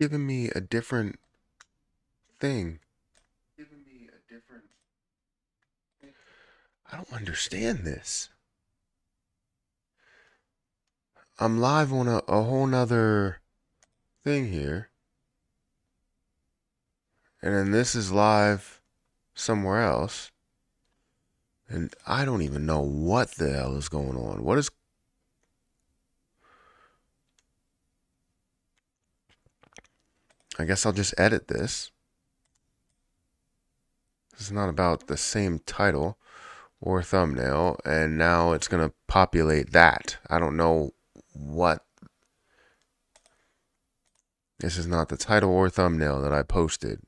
giving me a different thing. I don't understand this. I'm live on a whole nother thing here. And then this is live somewhere else. And I don't even know what the hell is going on. What is... I guess I'll just edit this. This is not about the same title or thumbnail. And now it's going to populate that. I don't know what... This is not the title or thumbnail that I posted.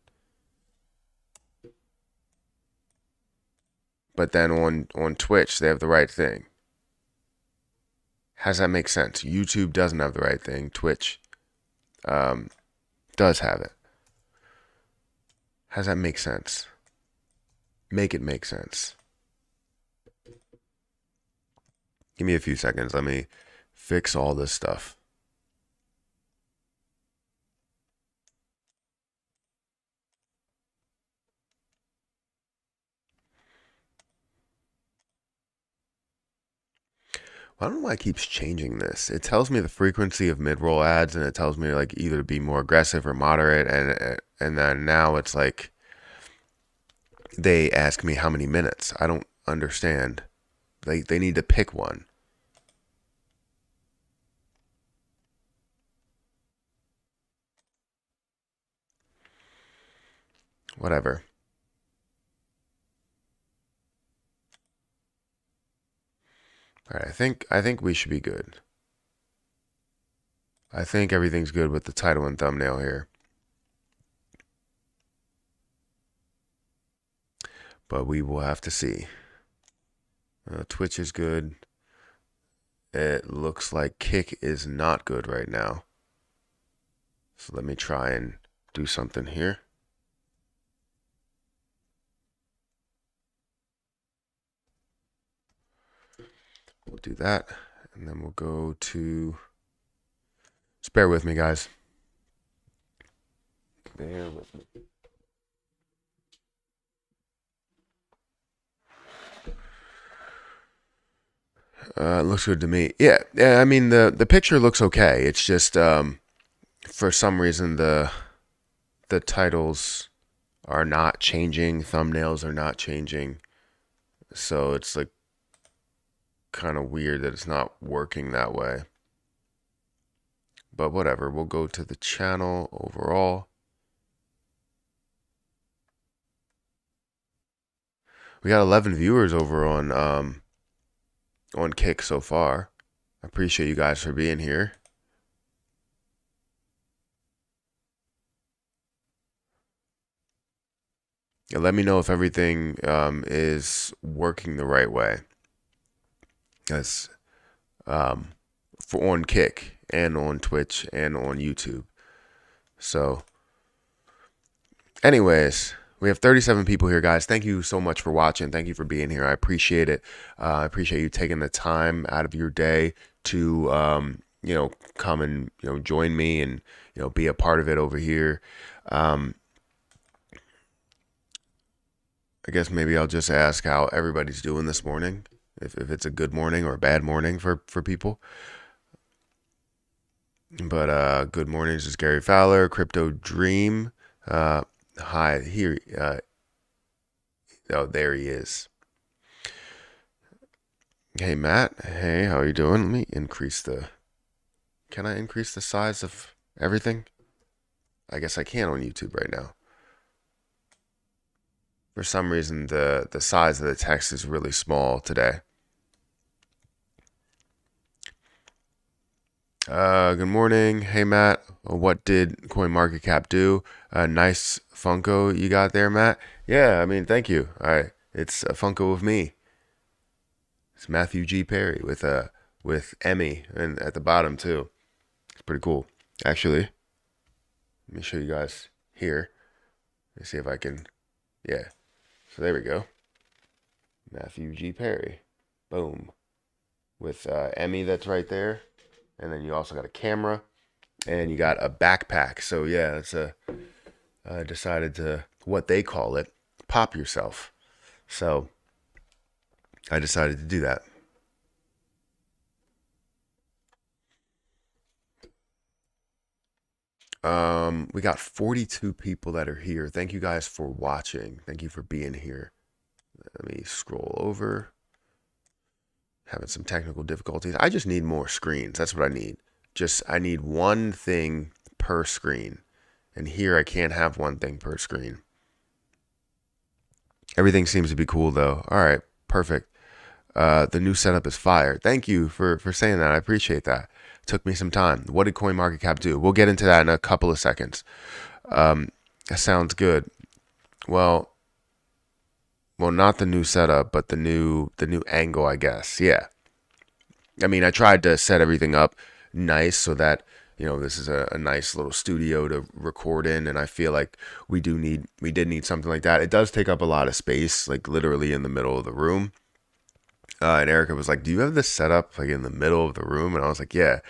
But then on Twitch, they have the right thing. How does that make sense? YouTube doesn't have the right thing. Twitch does have it. How does that make sense? Make it make sense. Give me a few seconds. Let me fix all this stuff. I don't know why it keeps changing this. It tells me the frequency of mid-roll ads, and it tells me like either to be more aggressive or moderate, and then now it's like they ask me how many minutes. I don't understand. They need to pick one. Whatever. All right, I think we should be good. I think everything's good with the title and thumbnail here. But we will have to see. Twitch is good. It looks like Kick is not good right now. So let me try and do something here. We'll do that. And then we'll go to... Just bear with me, guys. Bear with me. It looks good to me. Yeah, I mean, the picture looks okay. It's just, for some reason, the titles are not changing. Thumbnails are not changing. So it's like kind of weird that it's not working that way. But whatever, we'll go to the channel overall. We got 11 viewers over on Kick so far. I appreciate you guys for being here. Yeah, let me know if everything is working the right way. That's for on Kick and on Twitch and on YouTube. So, anyways, we have 37 people here, guys. Thank you so much for watching. Thank you for being here. I appreciate it. I appreciate you taking the time out of your day to, come and, join me and, be a part of it over here. I guess maybe I'll just ask how everybody's doing this morning, if it's a good morning or a bad morning for people. But good morning, this is Gary Fowler, Crypto Dream. Hi, here. Oh, there he is. Hey, Matt. Hey, how are you doing? Let me increase the... Can I increase the size of everything? I guess I can on YouTube right now. For some reason, the size of the text is really small today. Good morning. Hey, Matt. What did CoinMarketCap do? Nice Funko you got there, Matt. Yeah, I mean, thank you. It's a Funko of me. It's Matthew G. Perry with Emmy and at the bottom too. It's pretty cool. Actually, let me show you guys here. Let me see if I can. Yeah. So there we go. Matthew G. Perry. Boom. With Emmy that's right there. And then you also got a camera. and you got a backpack. So yeah, I decided to, what they call it, pop yourself. So I decided to do that. We got 42 people that are here. Thank you guys for watching. Thank you for being here. Let me scroll over. Having some technical difficulties. I just need more screens. That's what I need. I need one thing per screen. And here I can't have one thing per screen. Everything seems to be cool though. All right, perfect. The new setup is fire. Thank you for saying that. I appreciate that. It took me some time. What did CoinMarketCap do? We'll get into that in a couple of seconds. That sounds good. Well, not the new setup, but the new angle, I guess. Yeah. I mean, I tried to set everything up nice so that this is a nice little studio to record in, and I feel like we did need something like that. It does take up a lot of space, like literally in the middle of the room. And Erica was like, "Do you have this set up like in the middle of the room?" And I was like, "Yeah."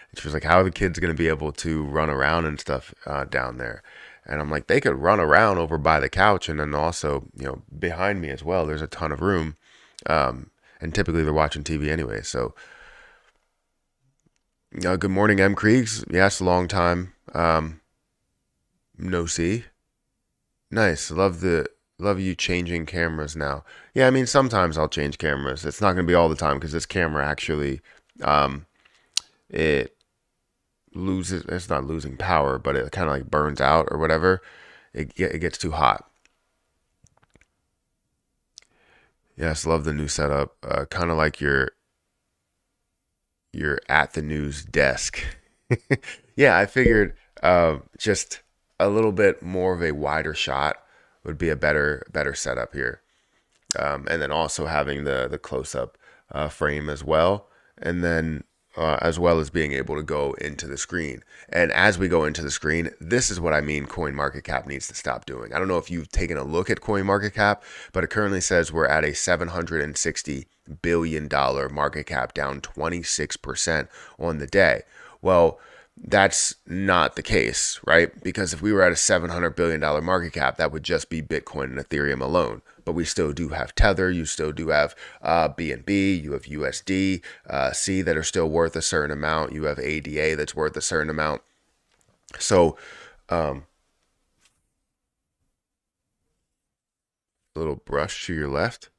And she was like, "How are the kids going to be able to run around and stuff down there?" And I'm like, "They could run around over by the couch, and then also behind me as well. There's a ton of room, and typically they're watching TV anyway." So, good morning, M Kriegs. Yes, long time no see. Nice. Love you changing cameras now. Yeah, I mean sometimes I'll change cameras. It's not going to be all the time because this camera actually um it loses, it's not losing power, but it kind of like burns out or whatever. It gets too hot. Yes, love the new setup. Kind of like you're at the news desk. Yeah, I figured just a little bit more of a wider shot would be a better setup here. And then also having the close up frame as well, and then as well as being able to go into the screen. And as we go into the screen, this is what I mean CoinMarketCap needs to stop doing. I don't know if you've taken a look at CoinMarketCap, but it currently says we're at a $760 billion market cap, down 26% on the day. Well, that's not the case, right? Because if we were at a $700 billion market cap, that would just be Bitcoin and Ethereum alone. But we still do have Tether, you still do have BNB, you have USD, C that are still worth a certain amount, you have ADA that's worth a certain amount. So, a little brush to your left.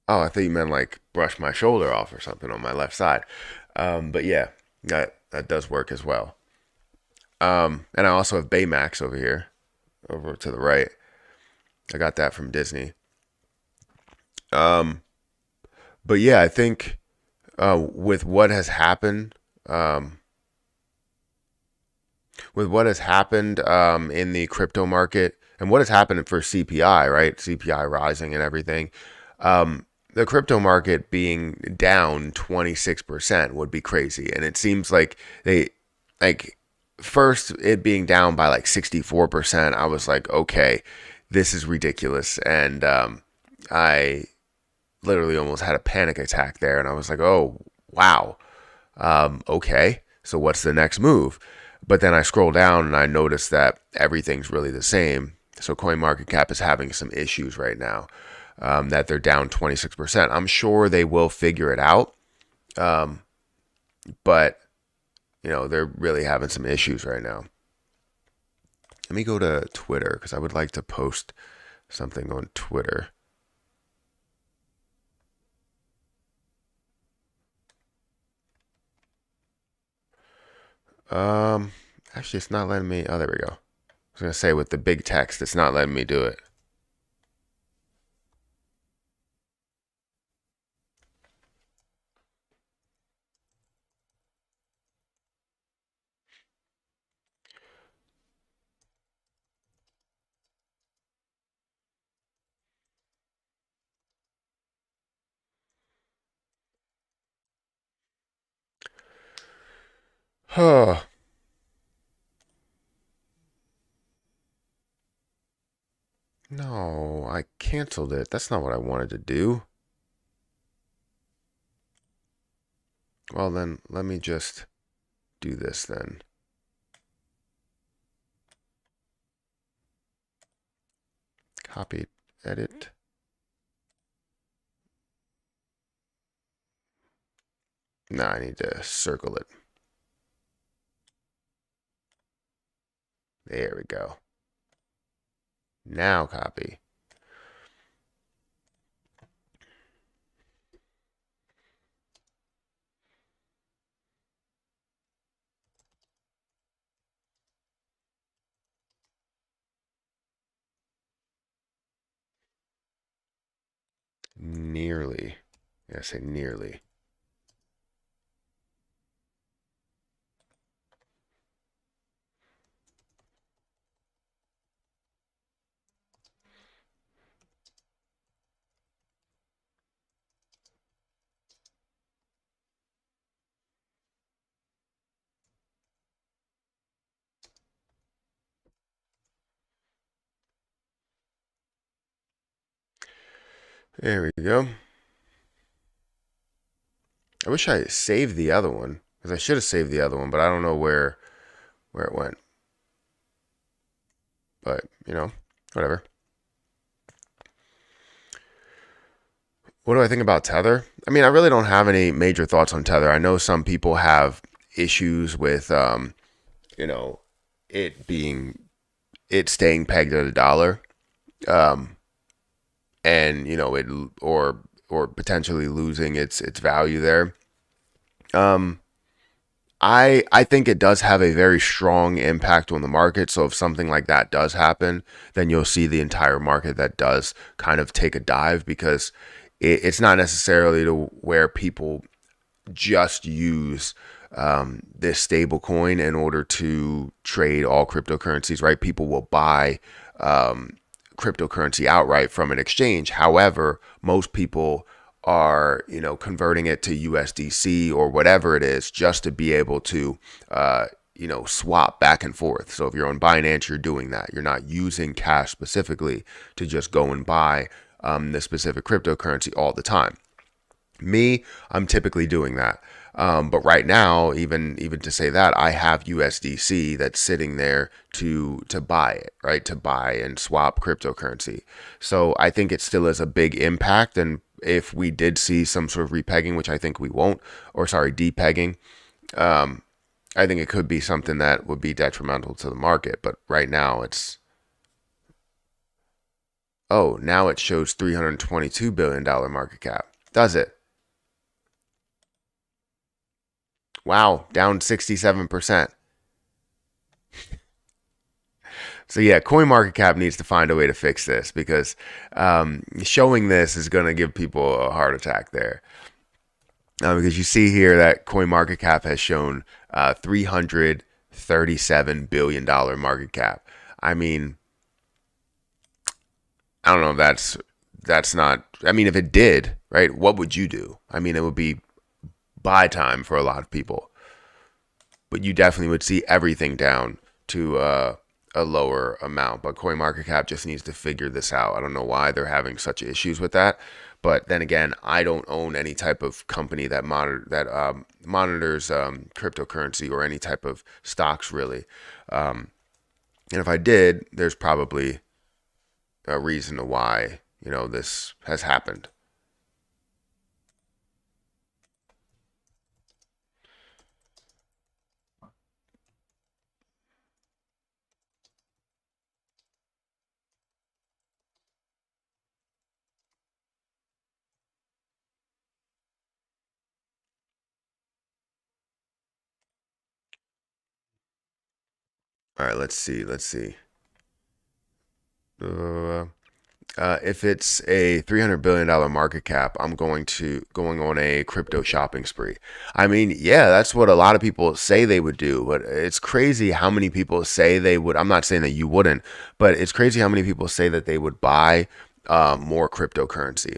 Oh, I thought you meant like brush my shoulder off or something on my left side. But yeah, that does work as well. And I also have Baymax over here, over to the right. I got that from Disney. Um, but yeah, I think with what has happened, um, in the crypto market and what has happened for CPI, right? CPI rising and everything. The crypto market being down 26% would be crazy. And it seems like like, first, it being down by like 64%, I was like, okay, this is ridiculous. And I literally almost had a panic attack there. And I was like, oh, wow. Okay, so what's the next move? But then I scroll down and I notice that everything's really the same. So CoinMarketCap is having some issues right now, that they're down 26%. I'm sure they will figure it out, but they're really having some issues right now. Let me go to Twitter because I would like to post something on Twitter. Um, Actually, it's not letting me. Oh, there we go. I was gonna say with the big text, it's not letting me do it. Oh, no, I canceled it. That's not what I wanted to do. Well, then let me just do this then. Copy, edit. No, I need to circle it. There we go. Now copy. Nearly. Yeah, say nearly. There we go. I wish I saved the other one because I should have saved the other one, but I don't know where it went. But whatever. What do I think about Tether? I mean, I really don't have any major thoughts on Tether. I know some people have issues with, you know, it being it staying pegged at a dollar, um, and it or potentially losing its value there. Um, I think it does have a very strong impact on the market. So if something like that does happen, then you'll see the entire market that does kind of take a dive because it's not necessarily to where people just use this stable coin in order to trade all cryptocurrencies, right? People will buy cryptocurrency outright from an exchange. However, most people are, converting it to USDC or whatever it is just to be able to, swap back and forth. So if you're on Binance, you're doing that. You're not using cash specifically to just go and buy the specific cryptocurrency all the time. Me, I'm typically doing that. But right now, even to say that, I have USDC that's sitting there to buy it, right? To buy and swap cryptocurrency. So I think it still is a big impact. And if we did see some sort of repegging, which I think we won't, or sorry, depegging, I think it could be something that would be detrimental to the market. But right now, now it shows $322 billion market cap. Does it? Wow, down 67%. So yeah, CoinMarketCap needs to find a way to fix this because showing this is going to give people a heart attack there. Because you see here that CoinMarketCap has shown $337 billion market cap. I mean, I don't know if that's not. I mean, if it did, right, what would you do? I mean, it would be buy time for a lot of people. But you definitely would see everything down to a lower amount. But CoinMarketCap just needs to figure this out. I don't know why they're having such issues with that. But then again, I don't own any type of company that monitors cryptocurrency or any type of stocks really. And if I did, there's probably a reason to why this has happened. All right, let's see. Let's see. Uh, if it's a $300 billion market cap, I'm going on a crypto shopping spree. I mean, yeah, that's what a lot of people say they would do, but it's crazy how many people say they would. I'm not saying that you wouldn't, but it's crazy how many people say that they would buy more cryptocurrency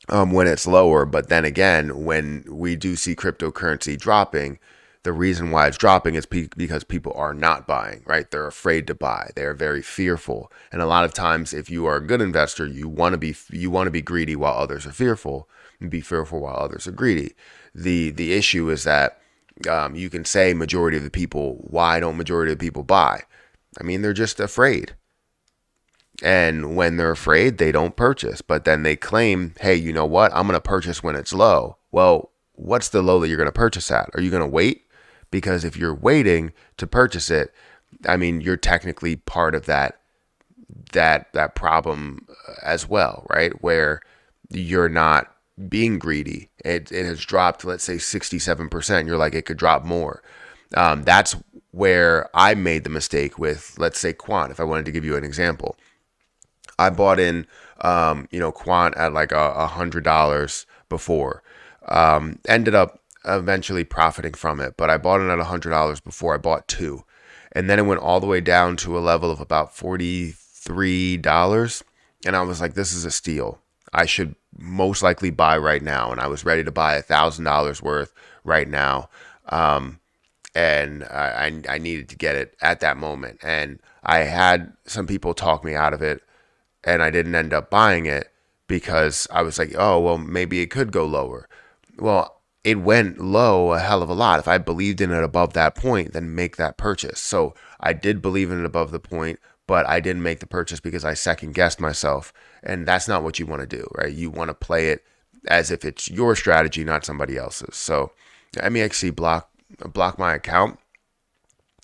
when it's lower. But then again, when we do see cryptocurrency dropping, the reason why it's dropping is because people are not buying, right? They're afraid to buy. They are very fearful. And a lot of times, if you are a good investor, you want to be greedy while others are fearful, and be fearful while others are greedy. The issue is that you can say majority of the people. Why don't majority of the people buy? I mean, they're just afraid. And when they're afraid, they don't purchase. But then they claim, hey, you know what? I'm going to purchase when it's low. Well, what's the low that you're going to purchase at? Are you going to wait? Because if you're waiting to purchase it, I mean, you're technically part of that problem as well, right? Where you're not being greedy. It has dropped, let's say 67%. You're like, it could drop more. That's where I made the mistake with, let's say, Quant. If I wanted to give you an example, I bought in, Quant at like $100 before. Ended up eventually profiting from it, but I bought it at $100 before. I bought two, and then it went all the way down to a level of about $43, and I was like, "This is a steal. I should most likely buy right now." And I was ready to buy $1,000 worth right now, and I needed to get it at that moment. And I had some people talk me out of it, and I didn't end up buying it because I was like, oh, well, maybe it could go lower. Well, it went low a hell of a lot. If I believed in it above that point, then make that purchase. So I did believe in it above the point, but I didn't make the purchase because I second guessed myself. And that's not what you want to do, right? You want to play it as if it's your strategy, not somebody else's. So MEXC block my account,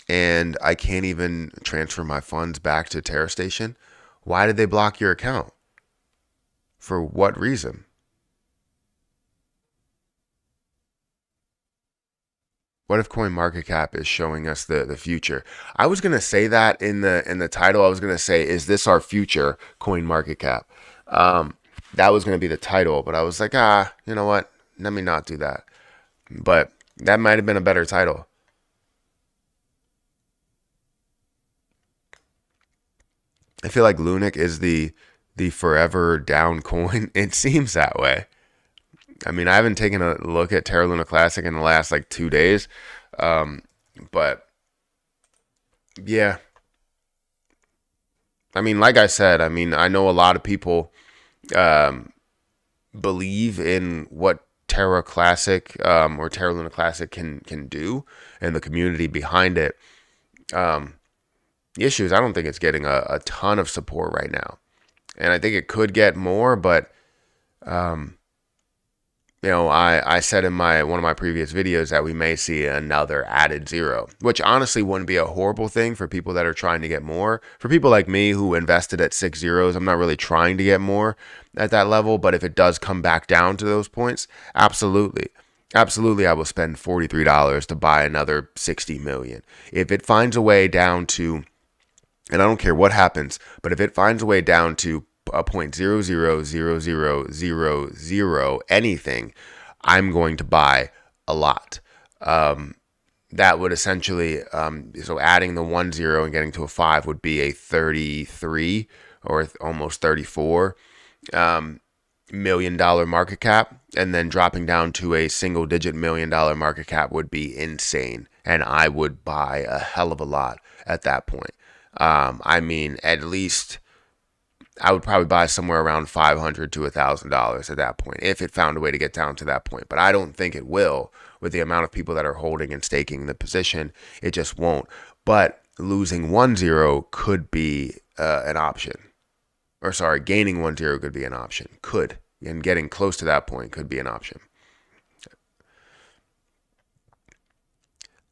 and I can't even transfer my funds back to TerraStation. Why did they block your account? For what reason? What if CoinMarketCap is showing us the future? I was gonna say that in the title. I was gonna say, is this our future, CoinMarketCap? That was gonna be the title, but I was like, you know what? Let me not do that. But that might have been a better title. I feel like Lunic is the forever down coin. It seems that way. I mean, I haven't taken a look at Terra Luna Classic in the last like 2 days, um, but yeah. I mean, like I said, I mean, I know a lot of people um, believe in what Terra Classic or Terra Luna Classic can do, and the community behind it. Um, the issue is, I don't think it's getting a ton of support right now, and I think it could get more, but um, I said in my one of my previous videos that we may see another added zero, which honestly wouldn't be a horrible thing for people that are trying to get more. For people like me who invested at 6 zeros, I'm not really trying to get more at that level, but if it does come back down to those points, absolutely. Absolutely, I will spend $43 to buy another 60 million. If it finds a way down to, and I don't care what happens, but if it finds a way down to a 0.000000 anything, I'm going to buy a lot. Um, that would essentially, so adding the 1 0 and getting to a 5 would be a 33 or almost 34 $1 million market cap, and then dropping down to a single digit $1 million market cap would be insane. And I would buy a hell of a lot at that point. I mean, at least I would probably buy somewhere around $500 to $1,000 at that point if it found a way to get down to that point. But I don't think it will with the amount of people that are holding and staking the position. It just won't. But losing 1 0 could be an option. Or sorry, gaining 1 0 could be an option. Could. And getting close to that point could be an option.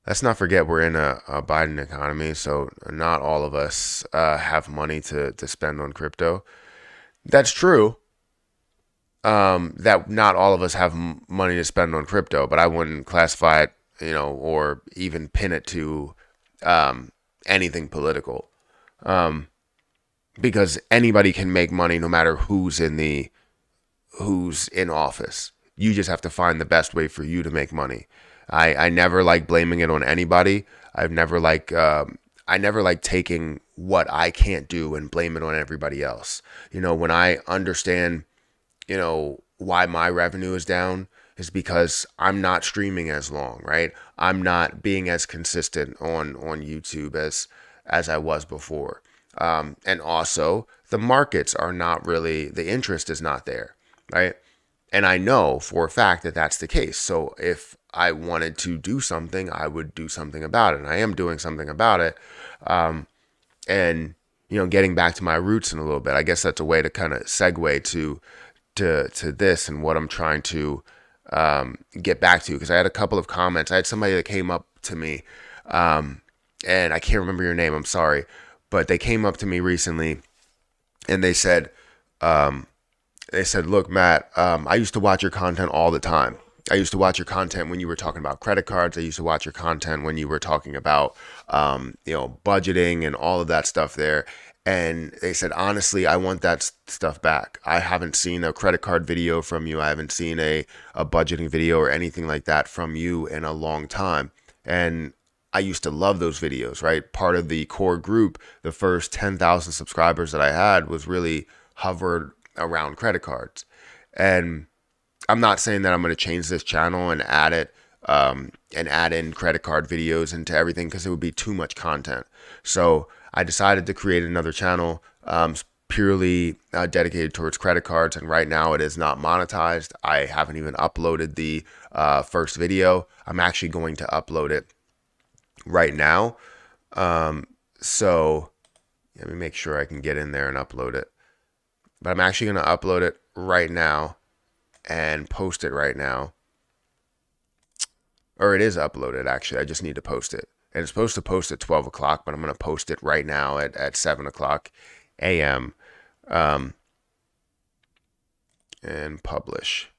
Let's not forget we're in a Biden economy, so not all of us have money to spend on crypto. That's true. That not all of us have money to spend on crypto, but I wouldn't classify it, or even pin it to anything political, because anybody can make money no matter who's in office. You just have to find the best way for you to make money. I never like blaming it on anybody. I never like taking what I can't do and blame it on everybody else. When I understand, why my revenue is down is because I'm not streaming as long, right? I'm not being as consistent on YouTube as I was before. And also the markets are not really, the interest is not there, right? And I know for a fact that that's the case. So if I wanted to do something, I would do something about it. And I am doing something about it. And, getting back to my roots in a little bit. I guess that's a way to kind of segue to this and what I'm trying to get back to, because I had a couple of comments. I had somebody that came up to me, and I can't remember your name. I'm sorry, but they came up to me recently, and they said, "Look, Matt, I used to watch your content all the time. I used to watch your content when you were talking about credit cards. I used to watch your content when you were talking about, budgeting and all of that stuff there." And they said, honestly, I want that stuff back. I haven't seen a credit card video from you. I haven't seen a budgeting video or anything like that from you in a long time. And I used to love those videos, right? Part of the core group, the first 10,000 subscribers that I had was really hovered around credit cards. And I'm not saying that I'm going to change this channel and add it and add in credit card videos into everything, because it would be too much content. So I decided to create another channel purely dedicated towards credit cards. And right now it is not monetized. I haven't even uploaded the first video. I'm actually going to upload it right now. So let me make sure I can get in there and upload it. But I'm actually going to upload it right now and post it right now. Or it is uploaded, actually. I just need to post it. And it's supposed to post at 12 o'clock, but I'm going to post it right now at 7 o'clock a.m. And publish.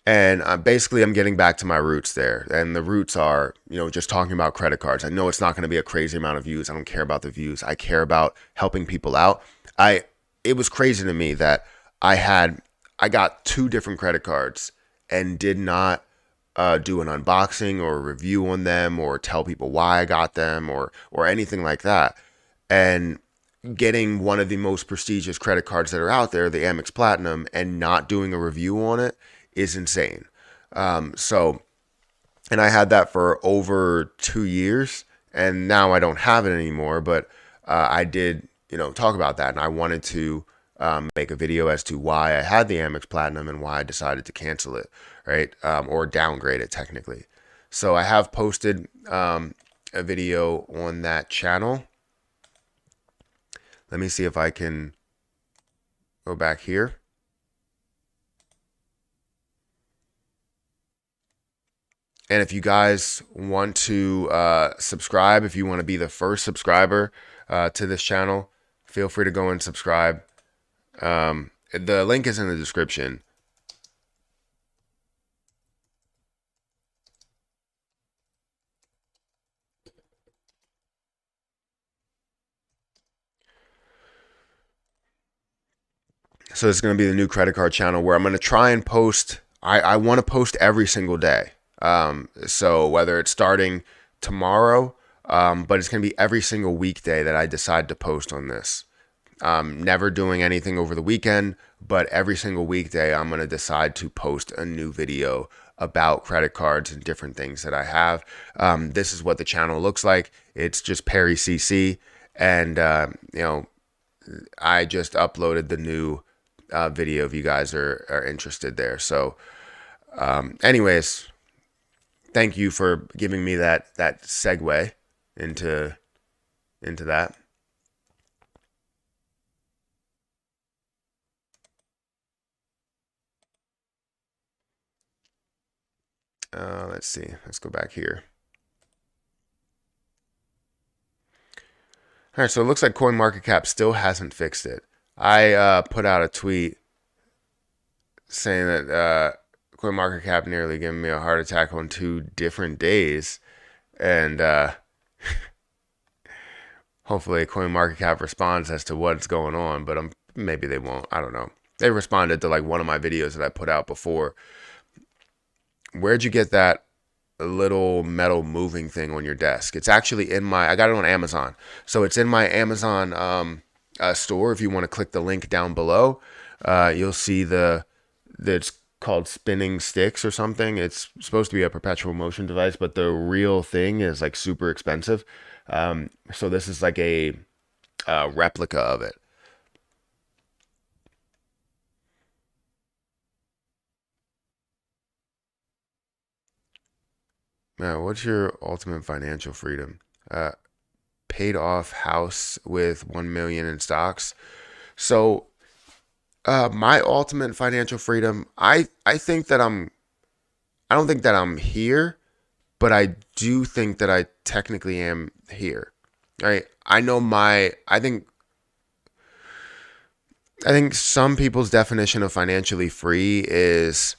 And basically, I'm getting back to my roots there. And the roots are, just talking about credit cards. I know it's not going to be a crazy amount of views. I don't care about the views. I care about helping people out. It was crazy to me that I got 2 different credit cards and did not do an unboxing or a review on them or tell people why I got them or anything like that. And getting one of the most prestigious credit cards that are out there, the Amex Platinum, and not doing a review on it is insane. And I had that for over 2 years, and now I don't have it anymore, but I did, talk about that, and I wanted to make a video as to why I had the Amex Platinum and why I decided to cancel it, right? Or downgrade it technically. So I have posted a video on that channel. Let me see if I can go back here. And if you guys want to subscribe, if you want to be the first subscriber to this channel, feel free to go and subscribe. The link is in the description. So it's going to be the new credit card channel where I'm going to try and post. I want to post every single day. So whether it's starting tomorrow, but it's going to be every single weekday that I decide to post on this. Never doing anything over the weekend, but every single weekday I'm going to decide to post a new video about credit cards and different things that I have. This is what the channel looks like. It's just Perry CC, and I just uploaded the new video if you guys are interested there. So anyways, thank you for giving me that segue into that. Let's see. Let's go back here. All right, so it looks like CoinMarketCap still hasn't fixed it. I put out a tweet saying that CoinMarketCap nearly gave me a heart attack on 2 different days, and hopefully CoinMarketCap responds as to what's going on, but maybe they won't. I don't know. They responded to like one of my videos that I put out before. Where'd you get that little metal moving thing on your desk? It's actually I got it on Amazon. So it's in my Amazon store. If you want to click the link down below, you'll see it's called spinning sticks or something. It's supposed to be a perpetual motion device, but the real thing is like super expensive. So this is like a replica of it. Now, what's your ultimate financial freedom? paid off house with 1 million in stocks. So, my ultimate financial freedom, I think that I don't think that I'm here, but I do think that I technically am here. Right? I know I think some people's definition of financially free is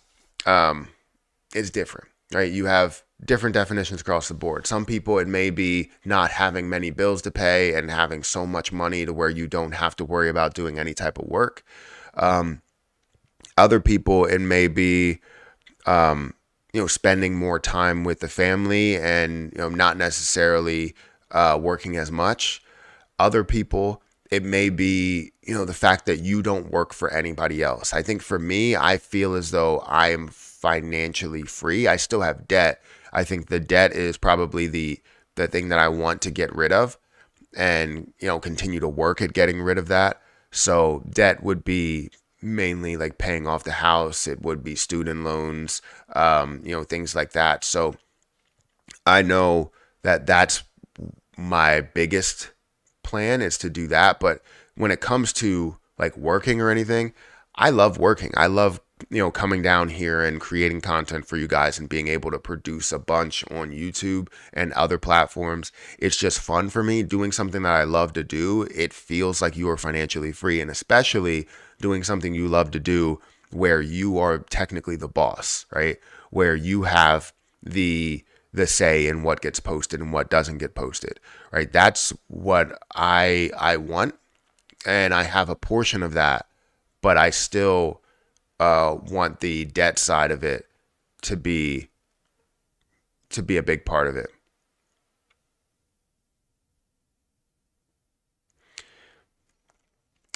different, right? You have different definitions across the board. Some people, it may be not having many bills to pay and having so much money to where you don't have to worry about doing any type of work. Other people, it may be, spending more time with the family and, not necessarily working as much. Other people, it may be, the fact that you don't work for anybody else. I think for me, I feel as though I am financially free. I still have debt. I think the debt is probably the thing that I want to get rid of and, continue to work at getting rid of that. So debt would be mainly like paying off the house. It would be student loans, things like that. So I know that that's my biggest plan is to do that. But when it comes to like working or anything, I love working. I love, coming down here and creating content for you guys and being able to produce a bunch on YouTube and other platforms. It's just fun for me doing something that I love to do. It feels like you are financially free, and especially doing something you love to do where you are technically the boss, right? Where you have the say in what gets posted and what doesn't get posted, right? That's what I want, and I have a portion of that, but I still want the debt side of it to be a big part of it.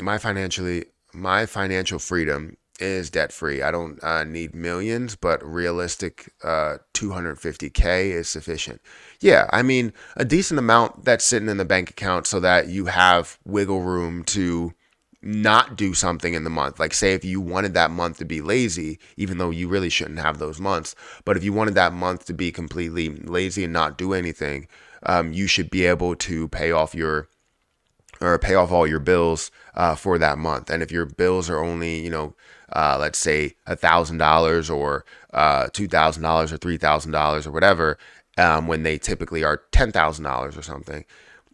My financial freedom is debt free. I don't need millions, but realistic 250K is sufficient. Yeah, I mean a decent amount that's sitting in the bank account so that you have wiggle room to not do something in the month. Like say if you wanted that month to be lazy, even though you really shouldn't have those months, but if you wanted that month to be completely lazy and not do anything, you should be able to pay off all your bills for that month. And if your bills are only, let's say $1,000 or $2,000 or $3,000 or whatever, when they typically are $10,000 or something,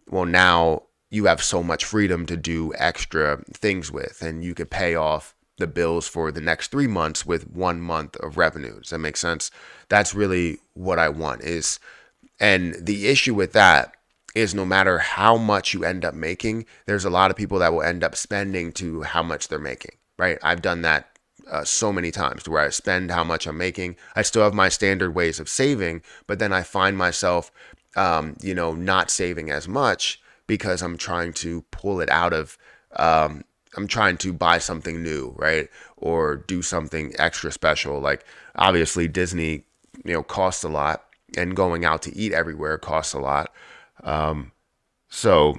well, now you have so much freedom to do extra things with, and you could pay off the bills for the next 3 months with 1 month of revenue. Does that make sense? That's really what I want and the issue with that is no matter how much you end up making, there's a lot of people that will end up spending to how much they're making, right? I've done that so many times to where I spend how much I'm making. I still have my standard ways of saving, but then I find myself, not saving as much because I'm trying to pull it out of, I'm trying to buy something new, right? Or do something extra special. Like obviously Disney, costs a lot, and going out to eat everywhere costs a lot. So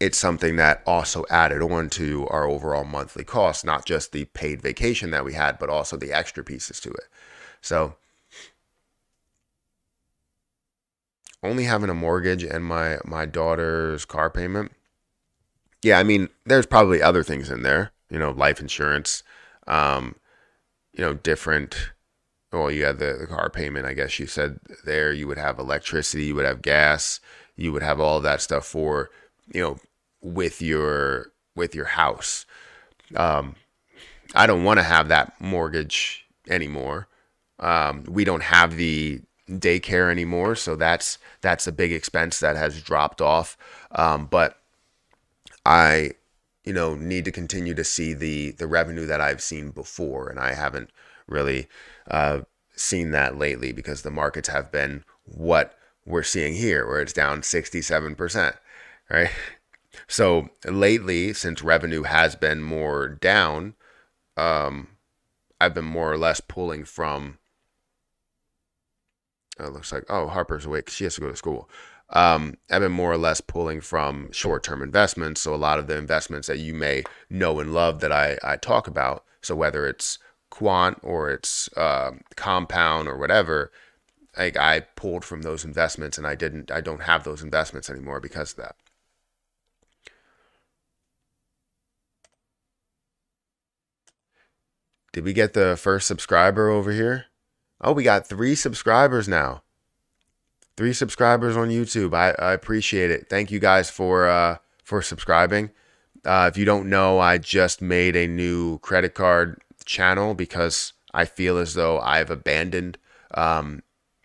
it's something that also added on to our overall monthly cost, not just the paid vacation that we had, but also the extra pieces to it. So only having a mortgage and my daughter's car payment. Yeah, I mean, there's probably other things in there, life insurance, um, different. Well, you had the car payment, I guess you said there. You would have electricity, you would have gas, you would have all of that stuff for, you know, with your house. Um, I don't want to have that mortgage anymore. We don't have the daycare anymore, so that's a big expense that has dropped off. But I, need to continue to see the revenue that I've seen before, and I haven't really seen that lately because the markets have been what we're seeing here, where it's down 67%, right? So lately, since revenue has been more down, um, I've been more or less pulling from. It looks like, oh, Harper's awake. She has to go to school. I've been more or less pulling from short-term investments. So a lot of the investments that you may know and love that I talk about. So whether it's quant or it's compound or whatever, like I pulled from those investments, and I don't have those investments anymore because of that. Did we get the first subscriber over here? Oh, we got 3 subscribers now. 3 subscribers on YouTube. I appreciate it. Thank you guys for subscribing. If you don't know, I just made a new credit card channel because I feel as though I've abandoned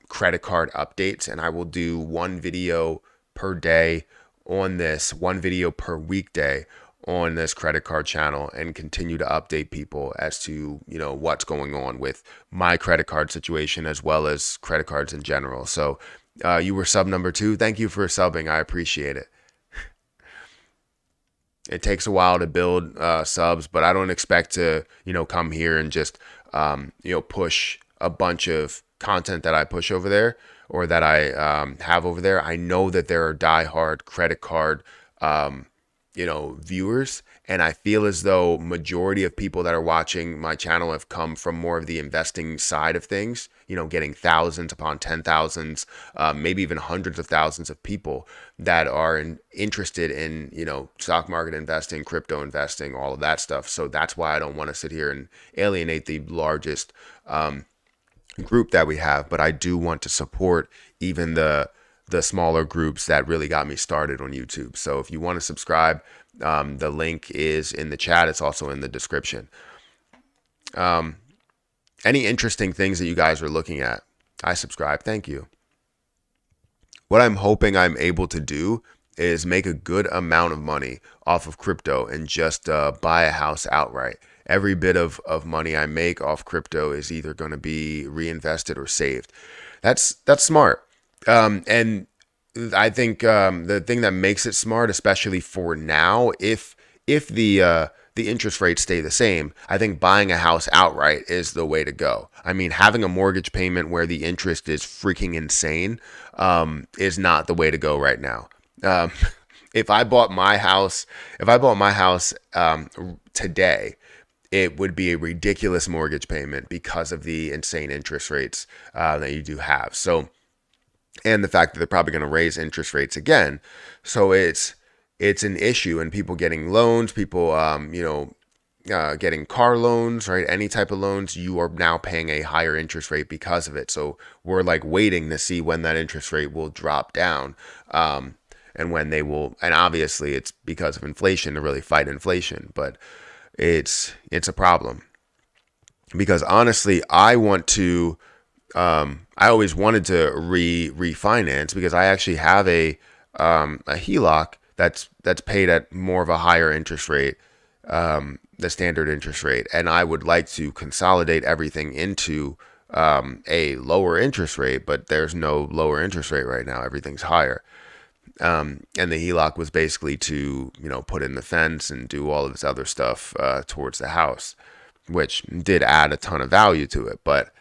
credit card updates, and I will do one video per day on this, one video per weekday on this credit card channel, and continue to update people as to, what's going on with my credit card situation as well as credit cards in general. So you were sub number 2. Thank you for subbing. I appreciate it. It takes a while to build subs, but I don't expect to, come here and just, push a bunch of content that I push over there or that I have over there. I know that there are diehard credit card, viewers, and I feel as though majority of people that are watching my channel have come from more of the investing side of things, getting thousands upon 10,000s, maybe even hundreds of thousands of people that are interested in, stock market investing, crypto investing, all of that stuff. So that's why I don't want to sit here and alienate the largest group that we have, but I do want to support even the smaller groups that really got me started on YouTube. So if you want to subscribe, the link is in the chat. It's also in the description. Any interesting things that you guys are looking at? I subscribe. Thank you. What I'm hoping I'm able to do is make a good amount of money off of crypto and just buy a house outright. Every bit of money I make off crypto is either going to be reinvested or saved. That's smart. And I think the thing that makes it smart, especially for now, if the interest rates stay the same, I think buying a house outright is the way to go. I mean, having a mortgage payment where the interest is freaking insane is not the way to go right now. If I bought my house today, it would be a ridiculous mortgage payment because of the insane interest rates that you do have. So, and the fact that they're probably going to raise interest rates again. So it's an issue, and people getting loans, people, getting car loans, right? Any type of loans, you are now paying a higher interest rate because of it. So we're like waiting to see when that interest rate will drop down, and when they will. And obviously it's because of inflation to really fight inflation, but it's a problem because honestly, I always wanted to refinance because I actually have a HELOC that's paid at more of a higher interest rate, the standard interest rate, and I would like to consolidate everything into a lower interest rate, but there's no lower interest rate right now. Everything's higher. And the HELOC was basically to, put in the fence and do all of this other stuff towards the house, which did add a ton of value to it. But,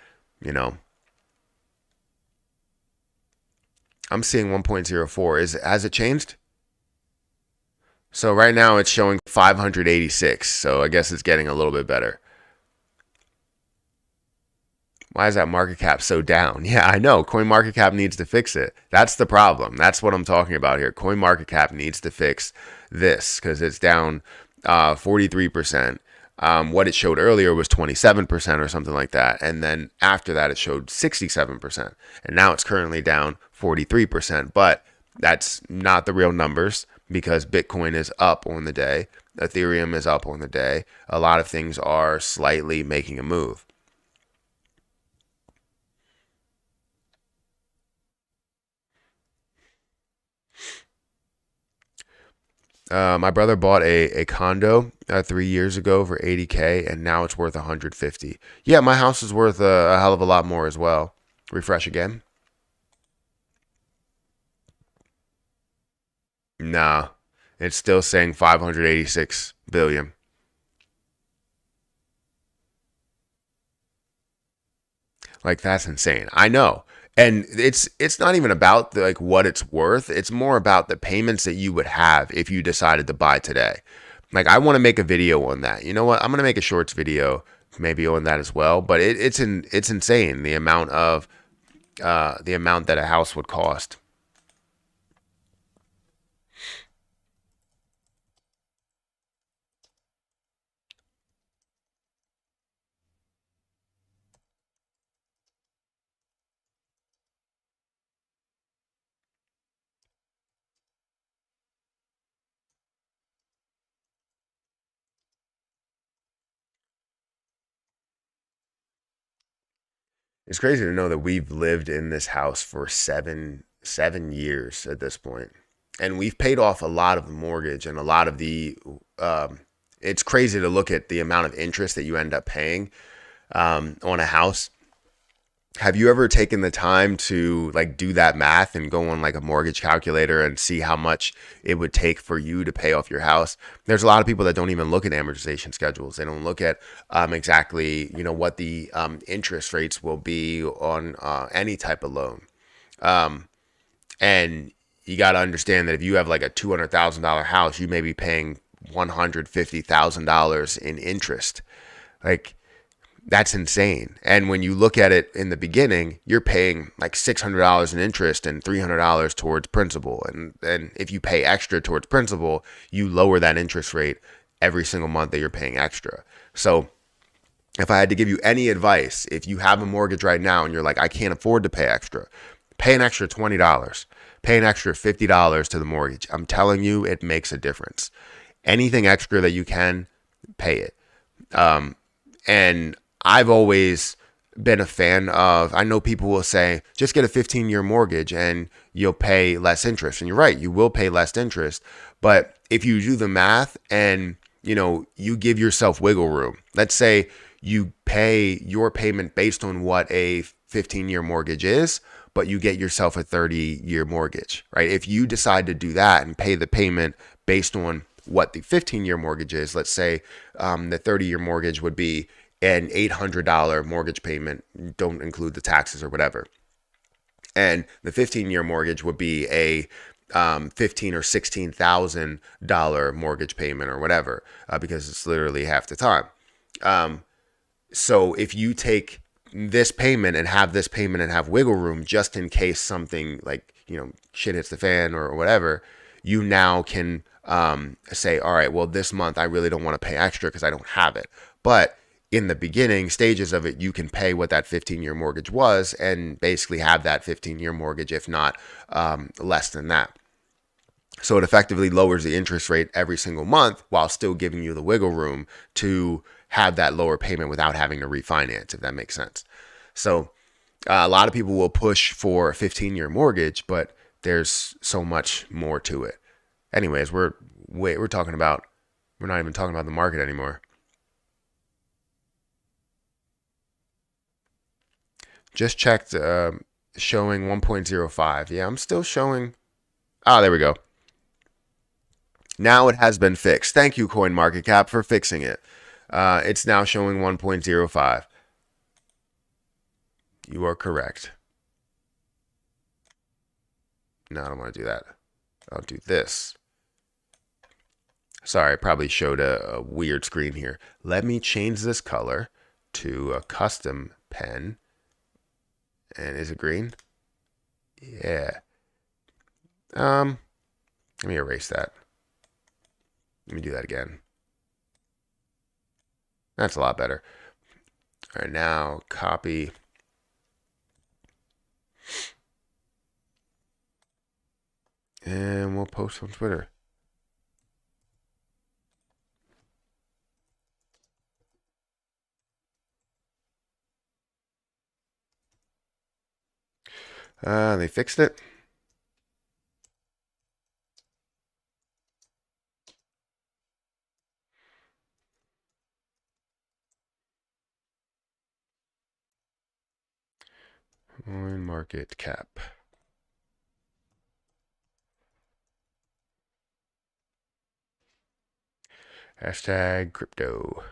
I'm seeing 1.04. Has it changed? So right now it's showing 586. So I guess it's getting a little bit better. Why is that market cap so down? Yeah, I know. CoinMarketCap needs to fix it. That's the problem. That's what I'm talking about here. CoinMarketCap needs to fix this because it's down 43%. What it showed earlier was 27% or something like that. And then after that, it showed 67%. And now it's currently down 43%. But that's not the real numbers because Bitcoin is up on the day. Ethereum is up on the day. A lot of things are slightly making a move. My brother bought a condo 3 years ago for 80K, and now it's worth 150. Yeah, my house is worth a hell of a lot more as well. Refresh again. Nah, it's still saying 586 billion. Like, that's insane. I know. And it's not even about like what it's worth. It's more about the payments that you would have if you decided to buy today. Like, I want to make a video on that. You know what? I'm going to make a shorts video maybe on that as well. But it's insane the amount of the amount that a house would cost. It's crazy to know that we've lived in this house for seven years at this point, and we've paid off a lot of the mortgage and a lot of the. It's crazy to look at the amount of interest that you end up paying on a house. Have you ever taken the time to like do that math and go on like a mortgage calculator and see how much it would take for you to pay off your house? There's a lot of people that don't even look at amortization schedules. They don't look at exactly what the interest rates will be on any type of loan. And you got to understand that if you have like a $200,000 house, you may be paying $150,000 in interest. Like that's insane. And when you look at it in the beginning, you're paying like $600 in interest and $300 towards principal. And if you pay extra towards principal, you lower that interest rate every single month that you're paying extra. So if I had to give you any advice, if you have a mortgage right now and you're like, I can't afford to pay extra, pay an extra $20, pay an extra $50 to the mortgage. I'm telling you, it makes a difference. Anything extra that you can, pay it. And I've always been a fan of, I know people will say, just get a 15-year mortgage and you'll pay less interest. And you're right, you will pay less interest. But if you do the math and, you give yourself wiggle room, let's say you pay your payment based on what a 15-year mortgage is, but you get yourself a 30-year mortgage, right? If you decide to do that and pay the payment based on what the 15-year mortgage is, let's say the 30-year mortgage would be an $800 mortgage payment, don't include the taxes or whatever. And the 15-year mortgage would be a $15,000 or $16,000 mortgage payment or whatever, because it's literally half the time. So if you take this payment and have this payment and have wiggle room just in case something like, shit hits the fan or whatever, you now can say, all right, well, this month I really don't want to pay extra because I don't have it. But in the beginning stages of it, you can pay what that 15-year mortgage was and basically have that 15-year mortgage, if not less than that. So it effectively lowers the interest rate every single month while still giving you the wiggle room to have that lower payment without having to refinance, if that makes sense. So a lot of people will push for a 15-year mortgage, but there's so much more to it. Anyways, we're not even talking about the market anymore. Just checked showing 1.05. Yeah, I'm still showing. Ah, there we go. Now it has been fixed. Thank you, CoinMarketCap, for fixing it. It's now showing 1.05. You are correct. No, I don't want to do that. I'll do this. Sorry, I probably showed a weird screen here. Let me change this color to a custom pen. And is it green? Yeah. Let me erase that. Let me do that again. That's a lot better. All right, now copy. And we'll post on Twitter. They fixed it. CoinMarketCap. Hashtag crypto.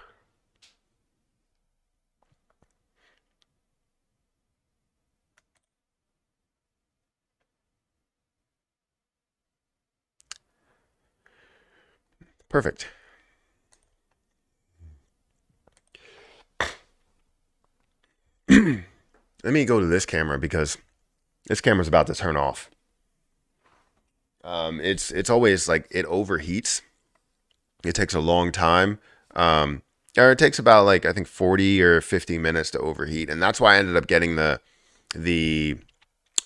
Perfect. Let me go to this camera because This camera's about to turn off. It's always like it overheats. It takes a long time. Or it takes about like I think 40 or 50 minutes to overheat, and that's why I ended up getting the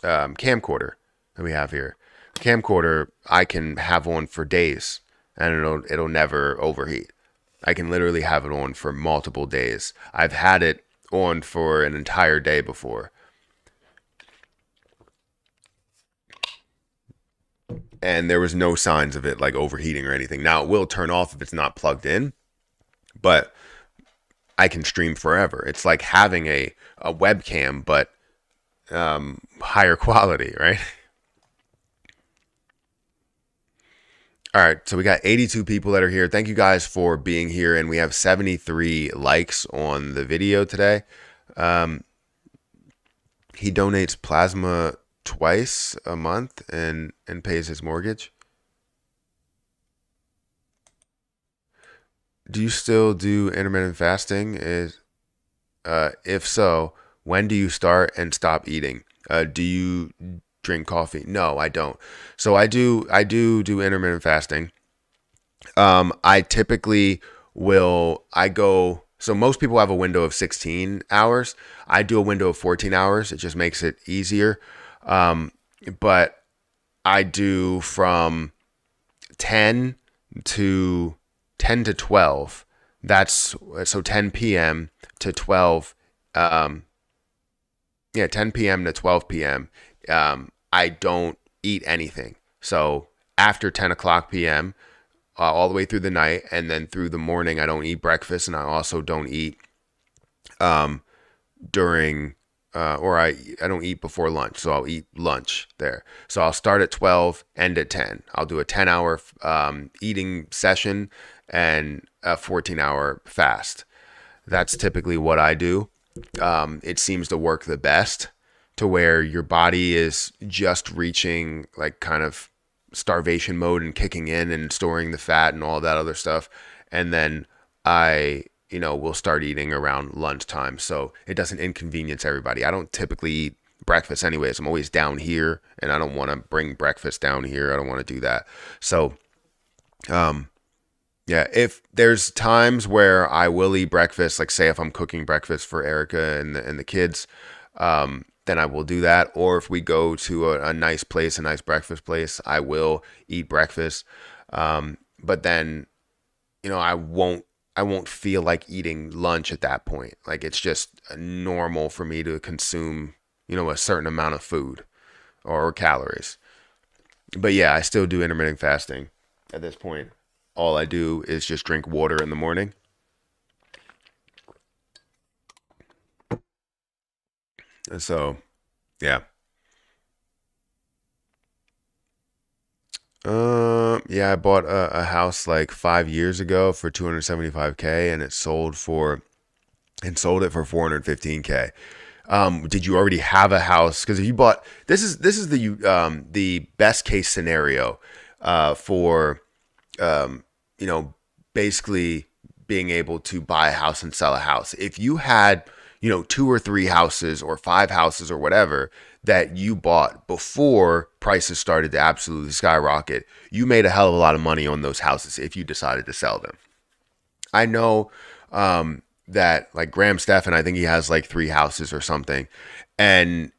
camcorder that we have here. The camcorder I can have on for days, and it'll never overheat. I can literally have it on for multiple days. I've had it on for an entire day before, and there was no signs of it like overheating or anything. Now it will turn off if it's not plugged in, but I can stream forever. It's like having a webcam, but higher quality, right? All right, so we got 82 people that are here. Thank you guys for being here, and we have 73 likes on the video today. Um, he donates plasma twice a month and pays his mortgage. Do you still do intermittent fasting? Is if so, when do you start and stop eating? Do you drink coffee? No, I don't. So I do intermittent fasting. I typically will I go so most people have a window of 16 hours. I do a window of 14 hours. It just makes it easier. Um, but I do from 10 to 10 to 12. That's so 10 p.m. to 12. Um, yeah, 10 p.m. to 12 p.m. I don't eat anything. So after 10 o'clock p.m., all the way through the night, and then through the morning, I don't eat breakfast, and I also don't eat um, during or I don't eat before lunch, so I'll eat lunch there. So I'll start at 12, end at 10. I'll do a 10-hour eating session and a 14-hour fast. That's typically what I do. It seems to work the best to where your body is just reaching like kind of starvation mode and kicking in and storing the fat and all that other stuff. And then will start eating around lunchtime. So it doesn't inconvenience everybody. I don't typically eat breakfast anyways. I'm always down here and I don't want to bring breakfast down here. I don't want to do that. So, um, yeah, if there's times where I will eat breakfast, like say if I'm cooking breakfast for Erica and the kids, then I will do that. Or if we go to a nice place, a nice breakfast place, I will eat breakfast. But then, I won't feel like eating lunch at that point. Like it's just normal for me to consume, a certain amount of food or calories. But yeah, I still do intermittent fasting at this point. All I do is just drink water in the morning. And so, yeah. Yeah, I bought a house like 5 years ago for 275K, and sold it for 415K. Did you already have a house? Because if you bought this is the best case scenario for you know, basically being able to buy a house and sell a house. If you had, two or three houses or five houses or whatever that you bought before prices started to absolutely skyrocket, you made a hell of a lot of money on those houses if you decided to sell them. I know that like Graham Stephan, I think he has like three houses or something, and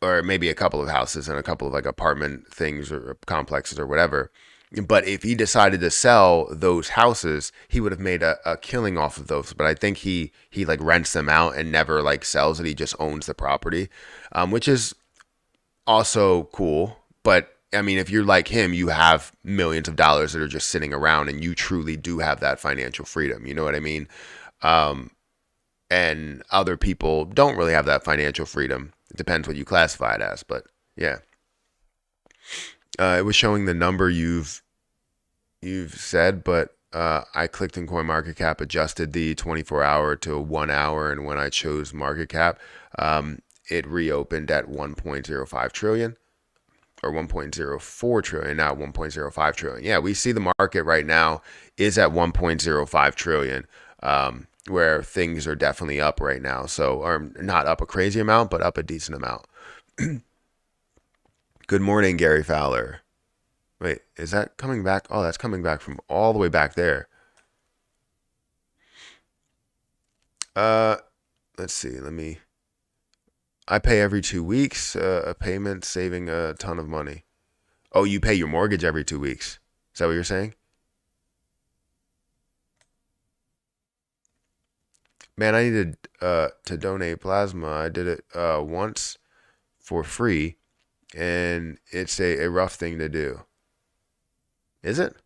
or maybe a couple of houses and a couple of like apartment things or complexes or whatever. But if he decided to sell those houses, he would have made a killing off of those. But I think he like rents them out and never like sells it. He just owns the property, which is also cool. But I mean, if you're like him, you have millions of dollars that are just sitting around, and you truly do have that financial freedom. You know what I mean? Um, and other people don't really have that financial freedom. It depends what you classify it as, but yeah. It was showing the number you've said, but I clicked in CoinMarketCap, adjusted the 24-hour to 1 hour, and when I chose market cap, it reopened at 1.05 trillion or 1.04 trillion, now 1.05 trillion. Yeah, we see the market right now is at 1.05 trillion, where things are definitely up right now. So, or not up a crazy amount, but up a decent amount. Good morning, Gary Fowler. Wait, is that coming back? Oh, that's coming back from all the way back there. Uh, let's see. I pay every 2 weeks. A payment saving a ton of money. Oh, you pay your mortgage every 2 weeks. Is that what you're saying? Man, I needed to donate plasma. I did it once for free, and it's a rough thing to do. Is it?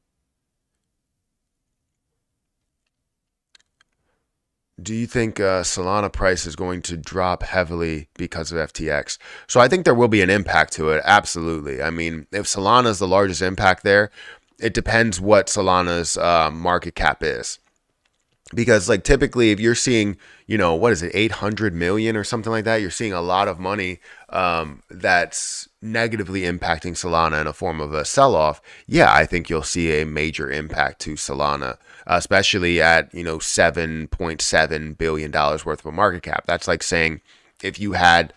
Do you think Solana price is going to drop heavily because of FTX? So I think there will be an impact to it. Absolutely. I mean, if Solana is the largest impact there, it depends what Solana's market cap is. Because like typically if you're seeing, what is it, 800 million or something like that, you're seeing a lot of money that's negatively impacting Solana in a form of a sell-off. Yeah, I think you'll see a major impact to Solana, especially at 7.7 billion dollars worth of a market cap. That's like saying if you had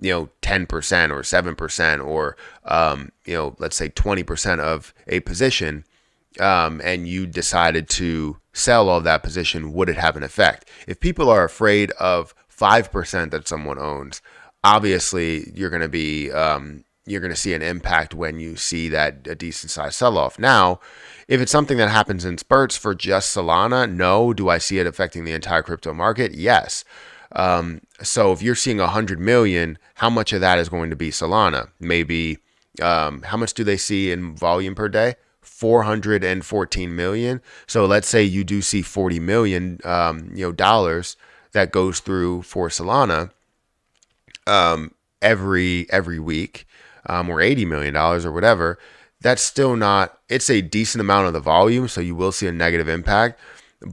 10% or 7% or let's say 20% of a position, and you decided to sell all that position, would it have an effect? If people are afraid of 5% that someone owns, obviously you're going to see an impact when you see that a decent size sell off. Now, if it's something that happens in spurts for just Solana, no. Do I see it affecting the entire crypto market? Yes. So if you're seeing 100 million, how much of that is going to be Solana? Maybe how much do they see in volume per day? 414 million. So let's say you do see 40 million dollars that goes through for Solana every week, or $80 million or whatever. That's still not, it's a decent amount of the volume, so you will see a negative impact,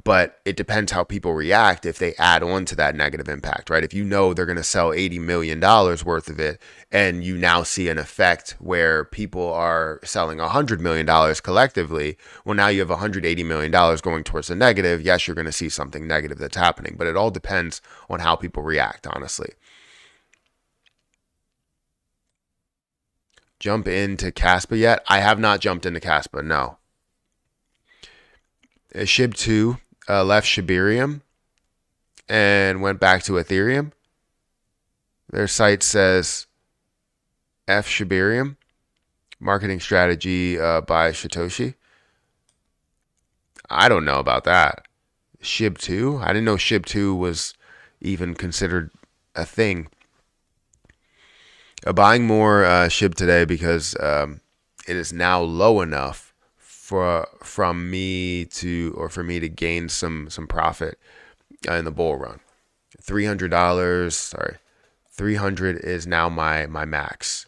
but it depends how people react if they add on to that negative impact, right? If you know they're going to sell $80 million worth of it, and you now see an effect where people are selling $100 million collectively, well, now you have $180 million going towards the negative. Yes, you're going to see something negative that's happening, but it all depends on how people react, honestly. Jump into Caspa yet? I have not jumped into Caspa, no. SHIB2 left Shibarium and went back to Ethereum. Their site says F Shibarium, marketing strategy by Satoshi. I don't know about that. SHIB2? I didn't know SHIB2 was even considered a thing. Buying more SHIB today because it is now low enough for me to gain some profit in the bull run. $300, sorry, 300 is now my max.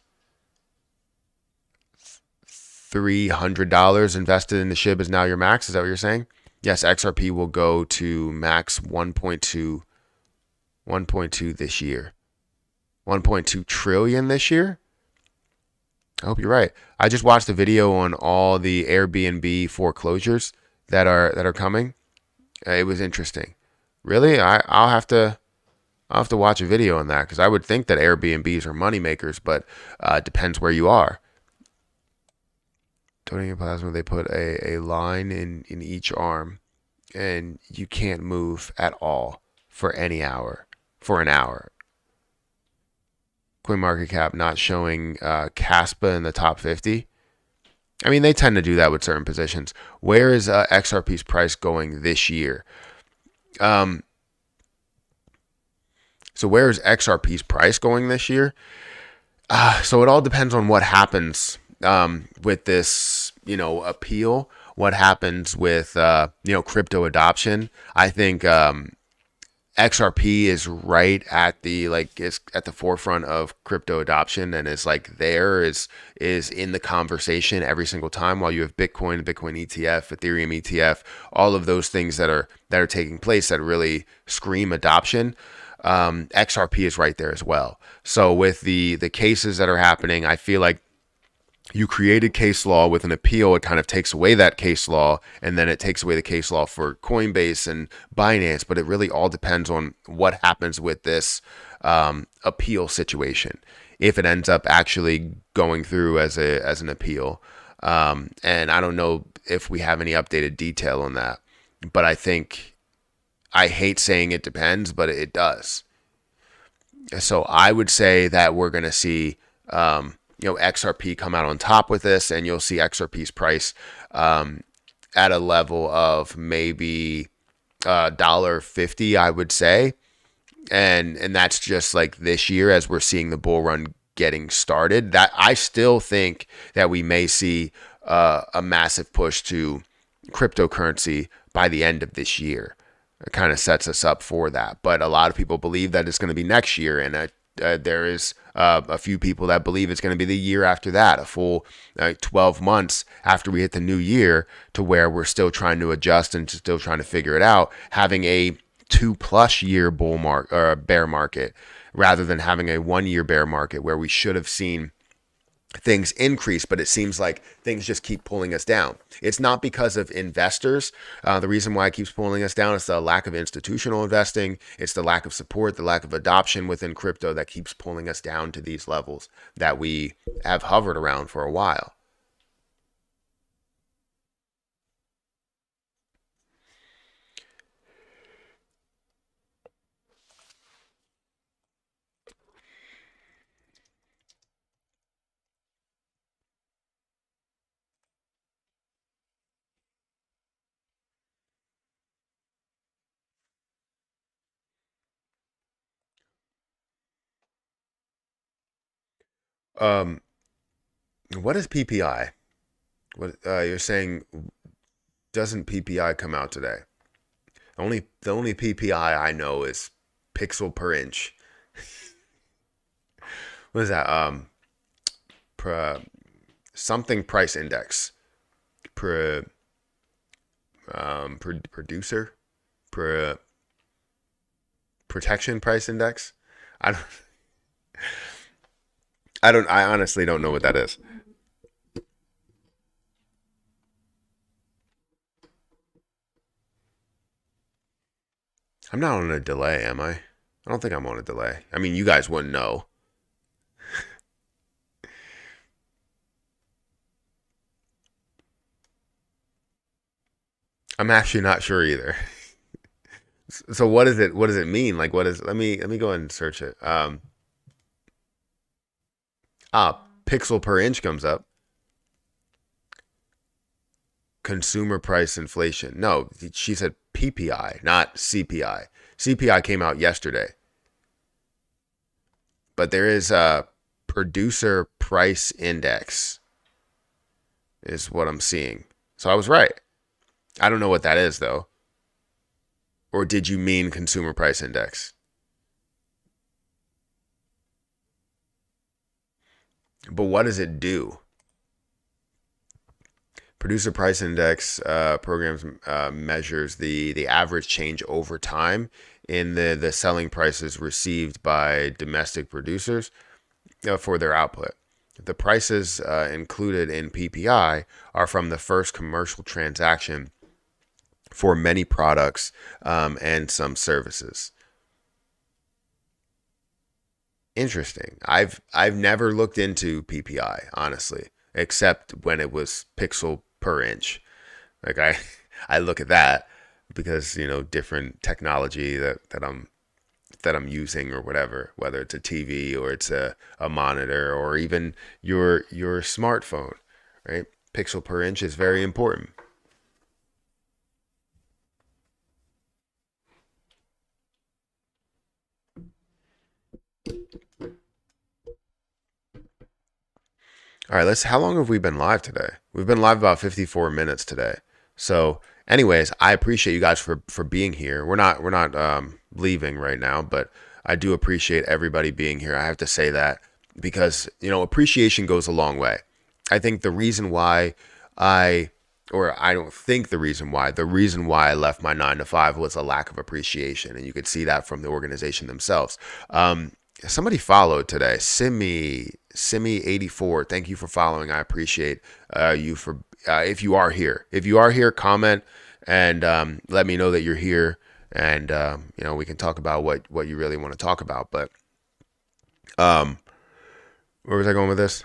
$300 invested in the SHIB is now your max. Is that what you're saying? Yes, XRP will go to max 1.2 this year. 1.2 trillion this year. I hope you're right. I just watched a video on all the Airbnb foreclosures that are coming. It was interesting. Really, I'll have to watch a video on that because I would think that Airbnbs are money makers, but it depends where you are. Donating plasma, they put a line in each arm, and you can't move at all for an hour. CoinMarketCap not showing Caspa in the top 50. I mean, they tend to do that with certain positions. Where is XRP's price going this year? So where is XRP's price going this year? So it all depends on what happens with this, appeal. What happens with, crypto adoption? I think XRP is right at is at the forefront of crypto adoption and is in the conversation every single time, while you have Bitcoin, ETF, Ethereum ETF, all of those things that are taking place that really scream adoption. XRP is right there as well. So with the cases that are happening, I feel like you created case law with an appeal. It kind of takes away that case law, and then it takes away the case law for Coinbase and Binance. But it really all depends on what happens with this appeal situation. if it ends up actually going through as an appeal. And I don't know if we have any updated detail on that, but I hate saying it depends, but it does. So I would say that we're going to see, XRP come out on top with this, and you'll see XRP's price at a level of maybe $1.50, I would say, and that's just like this year as we're seeing the bull run getting started. That I still think that we may see a massive push to cryptocurrency by the end of this year. It kind of sets us up for that. But a lot of people believe that it's going to be next year, and there is a few people that believe it's going to be the year after that, a full 12 months after we hit the new year, to where we're still trying to adjust and still trying to figure it out, having a 2+ year bull market or bear market rather than having a 1 year bear market where we should have seen things increase, but it seems like things just keep pulling us down. It's not because of investors. The reason why it keeps pulling us down is the lack of institutional investing. It's the lack of support, the lack of adoption within crypto that keeps pulling us down to these levels that we have hovered around for a while. Um, what is PPI? What you're saying? Doesn't PPI come out today? The only PPI I know is pixel per inch. What is that? Pr- Something price index. Pr- Producer. Pr- Protection price index. I don't. I don't. I honestly don't know what that is. I'm not on a delay, am I? I don't think I'm on a delay. I mean, you guys wouldn't know. I'm actually not sure either. So what is it? What does it mean? Like, what is? Let me go ahead and search it. Pixel per inch comes up. Consumer price inflation. No, she said PPI, not CPI. CPI came out yesterday, but there is a producer price index, is what I'm seeing. So I was right. I don't know what that is though. Or did you mean consumer price index? But what does it do? Producer price index programs measures the average change over time in the selling prices received by domestic producers for their output. The prices included in PPI are from the first commercial transaction for many products and some services. Interesting. I've never looked into PPI honestly, except when it was pixel per inch. Like I look at that because different technology that I'm using or whatever, whether it's a TV or it's a monitor or even your smartphone, right? Pixel per inch is very important. All right, let's. How long have we been live today? We've been live about 54 minutes today. So, anyways, I appreciate you guys for being here. We're not leaving right now, but I do appreciate everybody being here. I have to say that because appreciation goes a long way. I think the reason why I or I don't think the reason why I left my 9 to 5 was a lack of appreciation, and you could see that from the organization themselves. Somebody followed today, Simi84. Thank you for following. I appreciate you for if you are here. If you are here, comment and let me know that you're here, and we can talk about what you really want to talk about. But um, Where was I going with this?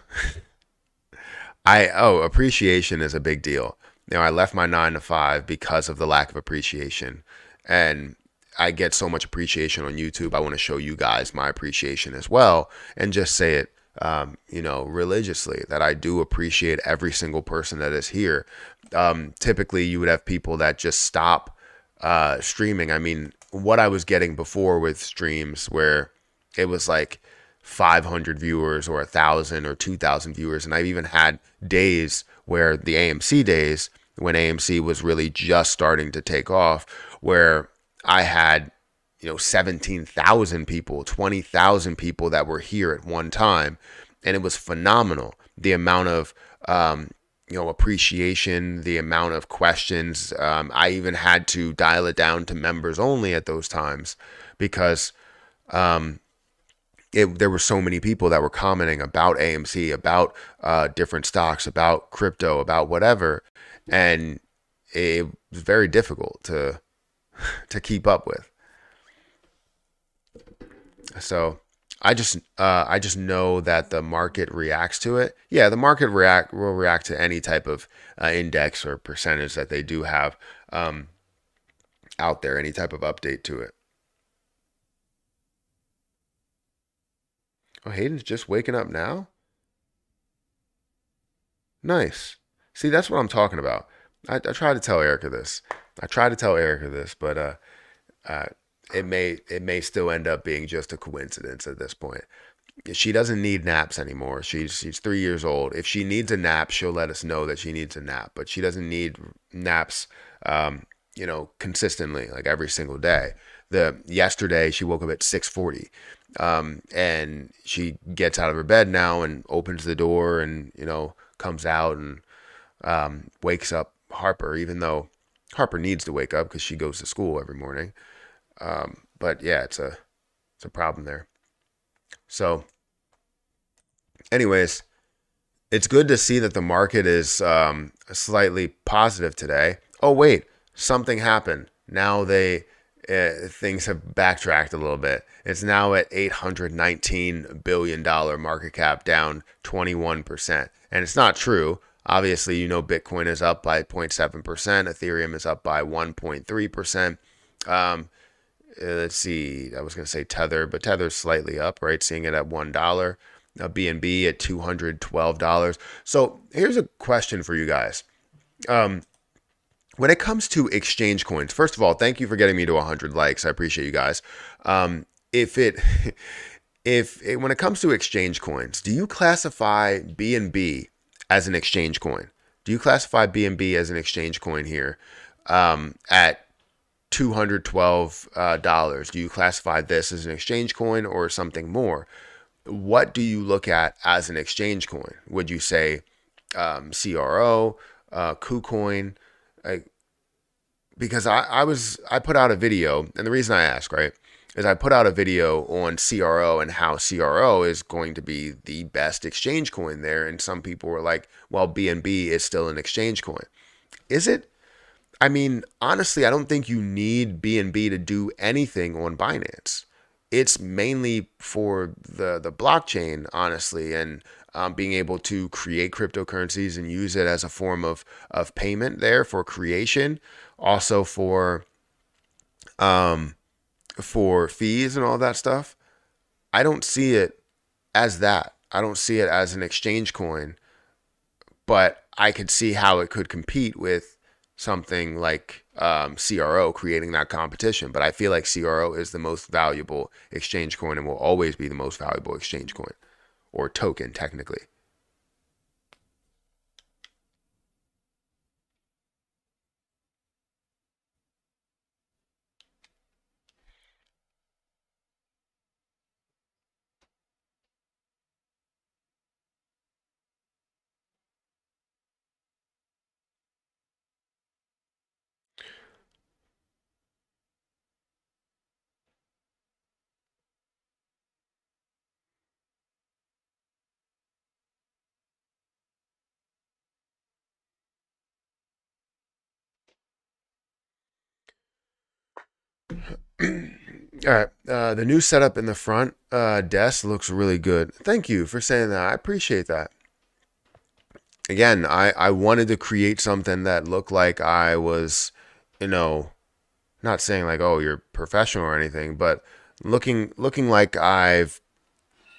Appreciation is a big deal. I left my 9 to 5 because of the lack of appreciation, and I get so much appreciation on YouTube. I want to show you guys my appreciation as well, and just say it, religiously, that I do appreciate every single person that is here. Typically, you would have people that just stop streaming. I mean, what I was getting before with streams where it was like 500 viewers or 1,000 or 2,000 viewers. And I've even had days where the AMC days, when AMC was really just starting to take off, where I had 17,000 people, 20,000 people that were here at one time. And it was phenomenal. The amount of, appreciation, the amount of questions. I even had to dial it down to members only at those times because there were so many people that were commenting about AMC, about different stocks, about crypto, about whatever, and it was very difficult to keep up with. So I just know that the market reacts to it. Yeah, the market will react to any type of index or percentage that they do have out there, any type of update to it. Oh, Hayden's just waking up now? Nice. See, that's what I'm talking about. I tried to tell Erica this. I tried to tell Erica this, but uh, it may still end up being just a coincidence at this point. She doesn't need naps anymore. She's 3 years old. If she needs a nap, she'll let us know that she needs a nap. But she doesn't need naps, consistently, like every single day. The yesterday she woke up at 6:40, and she gets out of her bed now and opens the door and comes out and wakes up Harper, even though Harper needs to wake up because she goes to school every morning. But yeah, it's a problem there. So, anyways, it's good to see that the market is slightly positive today. Oh wait, something happened. Now things have backtracked a little bit. It's now at $819 billion market cap, down 21%. And it's not true. Obviously, Bitcoin is up by 0.7%. Ethereum is up by 1.3%. Let's see. I was going to say Tether, but Tether's slightly up, right? Seeing it at $1. BNB at $212. So here's a question for you guys. When it comes to exchange coins, first of all, thank you for getting me to 100 likes. I appreciate you guys. If it if when it comes to exchange coins, do you classify BNB as an exchange coin? Do you classify BNB as an exchange coin here at $212? Do you classify this as an exchange coin or something more? What do you look at as an exchange coin? Would you say CRO, KuCoin? Like, because I put out a video, and the reason I ask, right, is I put out a video on CRO and how CRO is going to be the best exchange coin there, and some people were like, well, BNB is still an exchange coin. Is it? I mean, honestly, I don't think you need BNB to do anything on Binance. It's mainly for the blockchain, honestly, and being able to create cryptocurrencies and use it as a form of payment there for creation, also um, for fees and all that stuff. I don't see it as that. I don't see it as an exchange coin, but I could see how it could compete with something like CRO, creating that competition. But I feel like CRO is the most valuable exchange coin and will always be the most valuable exchange coin or token, technically. All right. The new setup in the front desk looks really good. Thank you for saying that. I appreciate that. Again, I wanted to create something that looked like I was, you know, not saying like, oh, you're professional or anything, but looking like I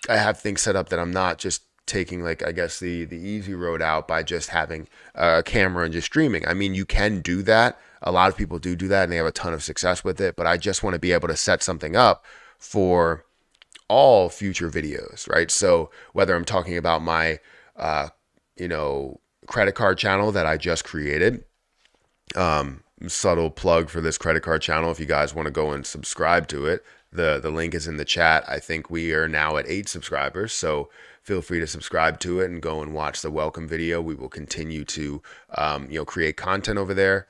have things set up that I'm not just taking like I guess the easy road out by just having a camera and just streaming. I mean, you can do that. A lot of people do that and they have a ton of success with it, but I just want to be able to set something up for all future videos, right? So whether I'm talking about my uh, you know, credit card channel that I just created, subtle plug for this credit card channel. If you guys want to go and subscribe to it, the link is in the chat. I think we are now at 8 subscribers, so feel free to subscribe to it and go and watch the welcome video. We will continue to create content over there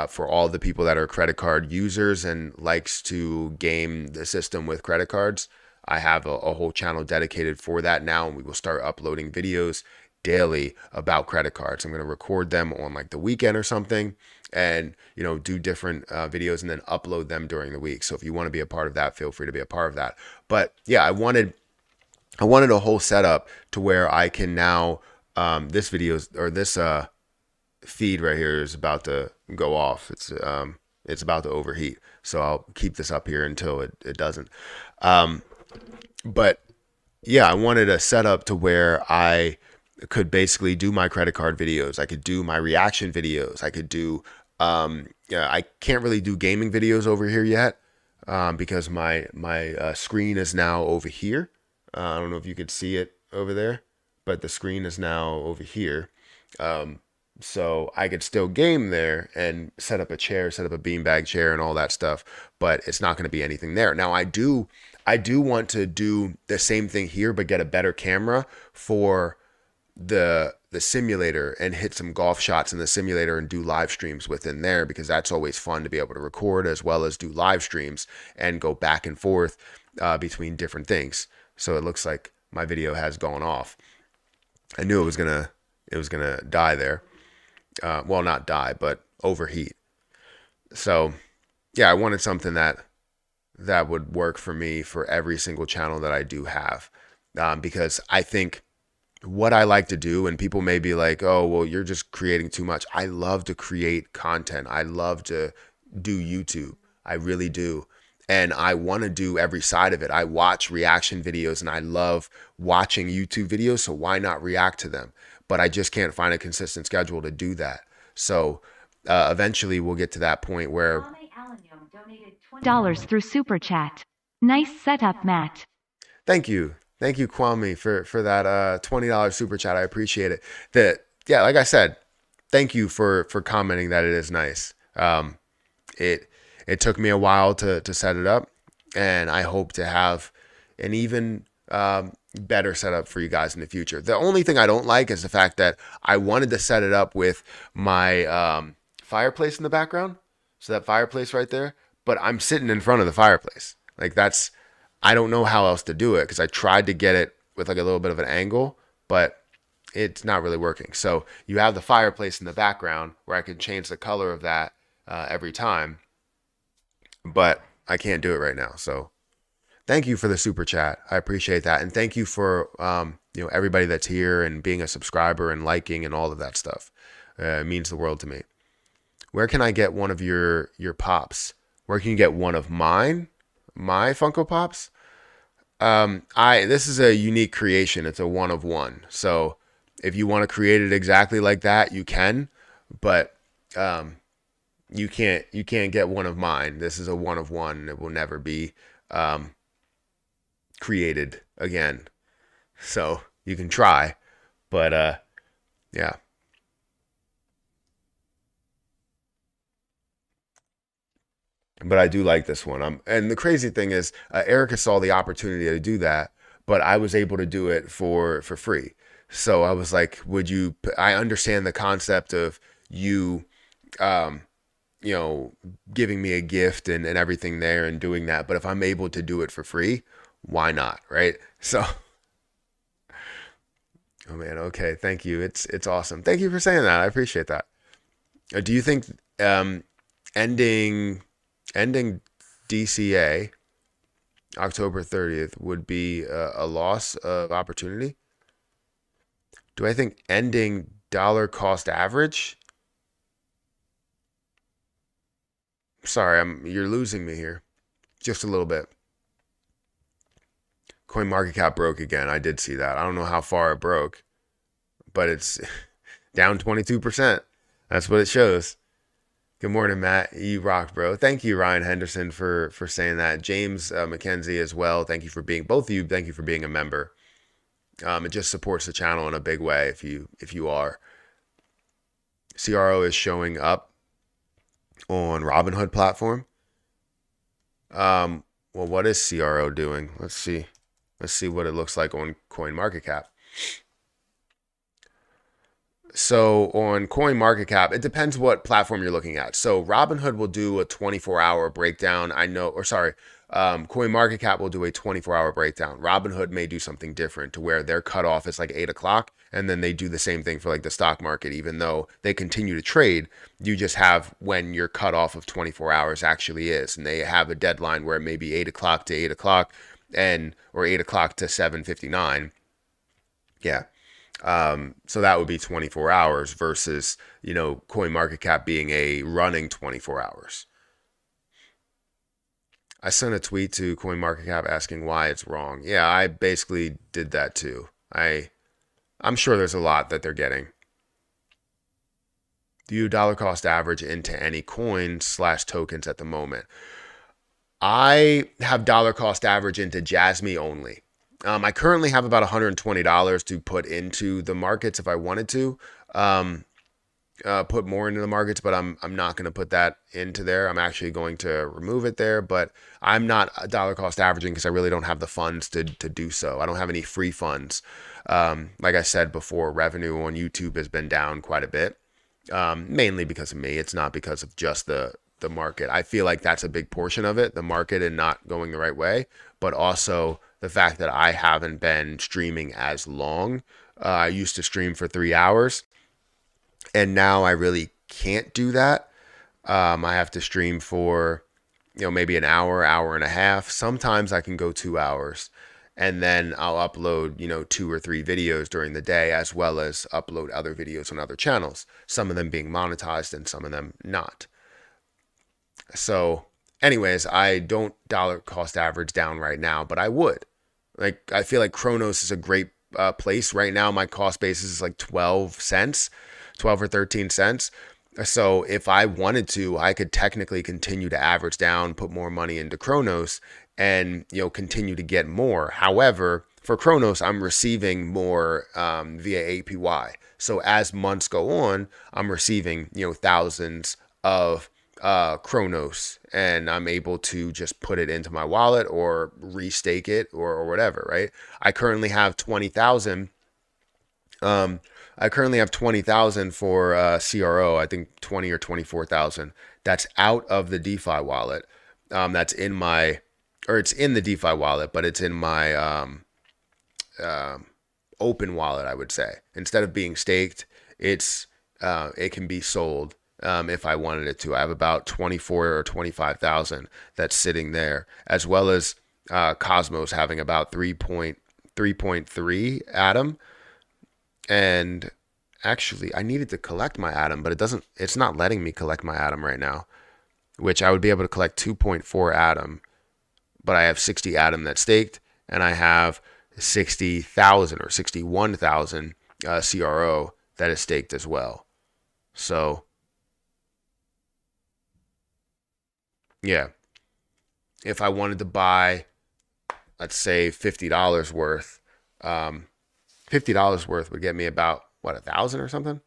for all the people that are credit card users and likes to game the system with credit cards. I have a whole channel dedicated for that now, and we will start uploading videos daily about credit cards. I'm going to record them on like the weekend or something, and do different videos and then upload them during the week. So if you want to be a part of that, feel free to be a part of that. But yeah, I wanted a whole setup to where I can now this videos or this feed right here is about to go off. It's about to overheat. So I'll keep this up here until it doesn't. But yeah, I wanted a setup to where I could basically do my credit card videos. I could do my reaction videos. I could do, yeah, I can't really do gaming videos over here yet because my screen is now over here. I don't know if you could see it over there, but the screen is now over here. So I could still game there and set up a chair, set up a beanbag chair and all that stuff, but it's not going to be anything there. Now I do want to do the same thing here, but get a better camera for the simulator and hit some golf shots in the simulator and do live streams within there, because that's always fun to be able to record as well as do live streams and go back and forth between different things. So it looks like my video has gone off. I knew it was gonna die there. Well, not die, but overheat. So yeah, I wanted something that would work for me for every single channel that I do have, because I think what I like to do, and people may be like, oh, well, you're just creating too much. I love to create content. I love to do YouTube. I really do. And I want to do every side of it. I watch reaction videos and I love watching YouTube videos. So why not react to them? But I just can't find a consistent schedule to do that. So eventually we'll get to that point where Donated $20 through Super Chat. Nice setup, Matt. thank you. Thank you, Kwame, for that $20 super chat. I appreciate it. Yeah, like I said, thank you for commenting that it is nice. It it took me a while to set it up, and I hope to have an even better setup for you guys in the future. The only thing I don't like is the fact that I wanted to set it up with my fireplace in the background. So that fireplace right there, but I'm sitting in front of the fireplace. Like I don't know how else to do it because I tried to get it with like a little bit of an angle, but it's not really working. So you have the fireplace in the background where I can change the color of that every time, but I can't do it right now. So thank you for the super chat. I appreciate that. And thank you for, everybody that's here and being a subscriber and liking and all of that stuff. It means the world to me. Where can I get one of your pops? Where can you get one of my Funko Pops? This is a unique creation. It's a one of one. So if you want to create it exactly like that, you can, but you can't get one of mine. This is a one of one. It will never be created again. So you can try, but yeah. But I do like this one. And the crazy thing is, Erica saw the opportunity to do that, but I was able to do it for free. So I was like, would you? I understand the concept of you, um, you know, giving me a gift and everything there and doing that. But if I'm able to do it for free, why not, right? So, oh man, okay, thank you. It's awesome. Thank you for saying that. I appreciate that. Do you think ending ending DCA October 30th would be a loss of opportunity. Do I think ending dollar cost average? Sorry, you're losing me here. Just a little bit. CoinMarketCap broke again. I did see that. I don't know how far it broke, but it's down 22%. That's what it shows. Good morning, Matt. You rock, bro. Thank you, Ryan Henderson, for saying that. James McKenzie as well. Thank you for being both of you. Thank you for being a member. It just supports the channel in a big way if you are. CRO is showing up on Robinhood platform. Well, what is CRO doing? Let's see. Let's see what it looks like on CoinMarketCap. So on CoinMarketCap, it depends what platform you're looking at. So Robinhood will do a 24-hour breakdown. I know, or sorry, CoinMarketCap will do a 24-hour breakdown. Robinhood may do something different to where their cutoff is like 8 o'clock, and then they do the same thing for like the stock market. Even though they continue to trade, you just have when your cutoff of 24 hours actually is, and they have a deadline where it may be 8 o'clock to 8 o'clock, and or 8 o'clock to 7:59. Yeah. So that would be 24 hours versus, CoinMarketCap being a running 24 hours. I sent a tweet to CoinMarketCap asking why it's wrong. Yeah, I basically did that too. I'm sure there's a lot that they're getting. Do you dollar cost average into any coins/tokens at the moment? I have dollar cost average into Jasmy only. I currently have about $120 to put into the markets if I wanted to. Put more into the markets, but I'm not going to put that into there. I'm actually going to remove it there, but I'm not dollar cost averaging because I really don't have the funds to do so. I don't have any free funds. Like I said before, revenue on YouTube has been down quite a bit, mainly because of me. It's not because of just the market. I feel like that's a big portion of it, the market and not going the right way, but also the fact that I haven't been streaming as long. I used to stream for 3 hours, and now I really can't do that. I have to stream for, maybe an hour, hour and a half. Sometimes I can go 2 hours, and then I'll upload, 2 or 3 videos during the day, as well as upload other videos on other channels, some of them being monetized and some of them not. So, anyways, I don't dollar cost average down right now, but I would. Like, I feel like Kronos is a great place right now. My cost basis is like 12 cents, 12 or 13 cents. So if I wanted to, I could technically continue to average down, put more money into Kronos, and continue to get more. However, for Kronos, I'm receiving more via APY. So as months go on, I'm receiving thousands of Kronos, and I'm able to just put it into my wallet or restake it or whatever. Right? I currently have 20,000. Um, I currently have 20,000 for CRO. I think 20 or 24,000. That's out of the DeFi wallet. That's in my, or it's in the DeFi wallet, but it's in my open wallet, I would say. Instead of being staked, it can be sold if I wanted it to. I have about 24 or 25,000 that's sitting there, as well as Cosmos having about 3.3 Atom. And actually, I needed to collect my Atom, but it's not letting me collect my Atom right now, which I would be able to collect 2.4 Atom, but I have 60 Atom that's staked, and I have 60,000 or 61,000 CRO that is staked as well. So, yeah, if I wanted to buy, let's say $50 worth, $50 worth would get me about what, 1,000 or something?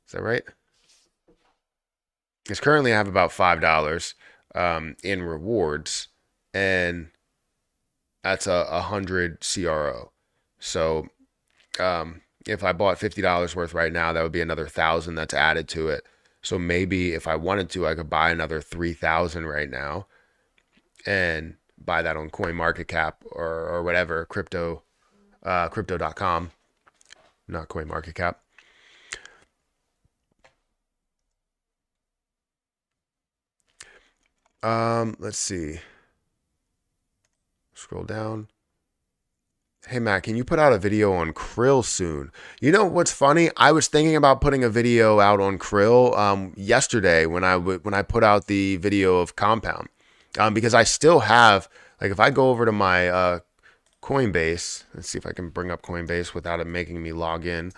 Is that right? Because currently I have about $5 in rewards, and that's a hundred CRO. So if I bought $50 worth right now, that would be another 1,000 that's added to it. So maybe if I wanted to, I could buy another 3,000 right now and buy that on CoinMarketCap or whatever, crypto.com, not CoinMarketCap. Let's see. Scroll down. Hey Matt, can you put out a video on krill soon? You know what's funny? I was thinking about putting a video out on krill yesterday when I put out the video of compound, because I still have, like, if I go over to my Coinbase, let's see if I can bring up Coinbase without it making me log in.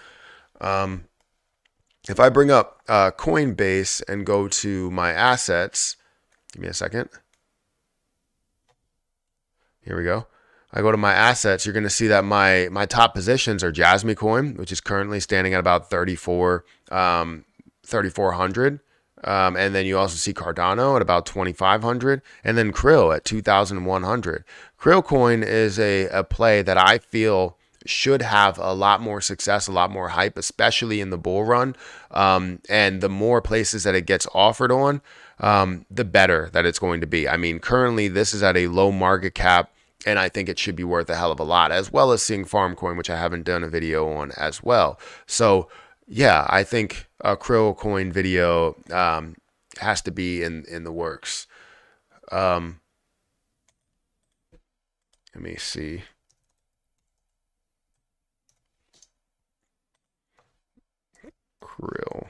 If I bring up Coinbase and go to my assets, give me a second. Here we go. I go to my assets, you're going to see that my top positions are Jasmy Coin, which is currently standing at about 3,400. And then you also see Cardano at about 2,500, and then Krill at 2,100. Krill Coin is a play that I feel should have a lot more success, a lot more hype, especially in the bull run. And the more places that it gets offered on, the better that it's going to be. I mean, currently this is at a low market cap, and I think it should be worth a hell of a lot, as well as seeing Farmcoin, which I haven't done a video on as well. So yeah, I think a Krill Coin video has to be in the works. Let me see. Krill.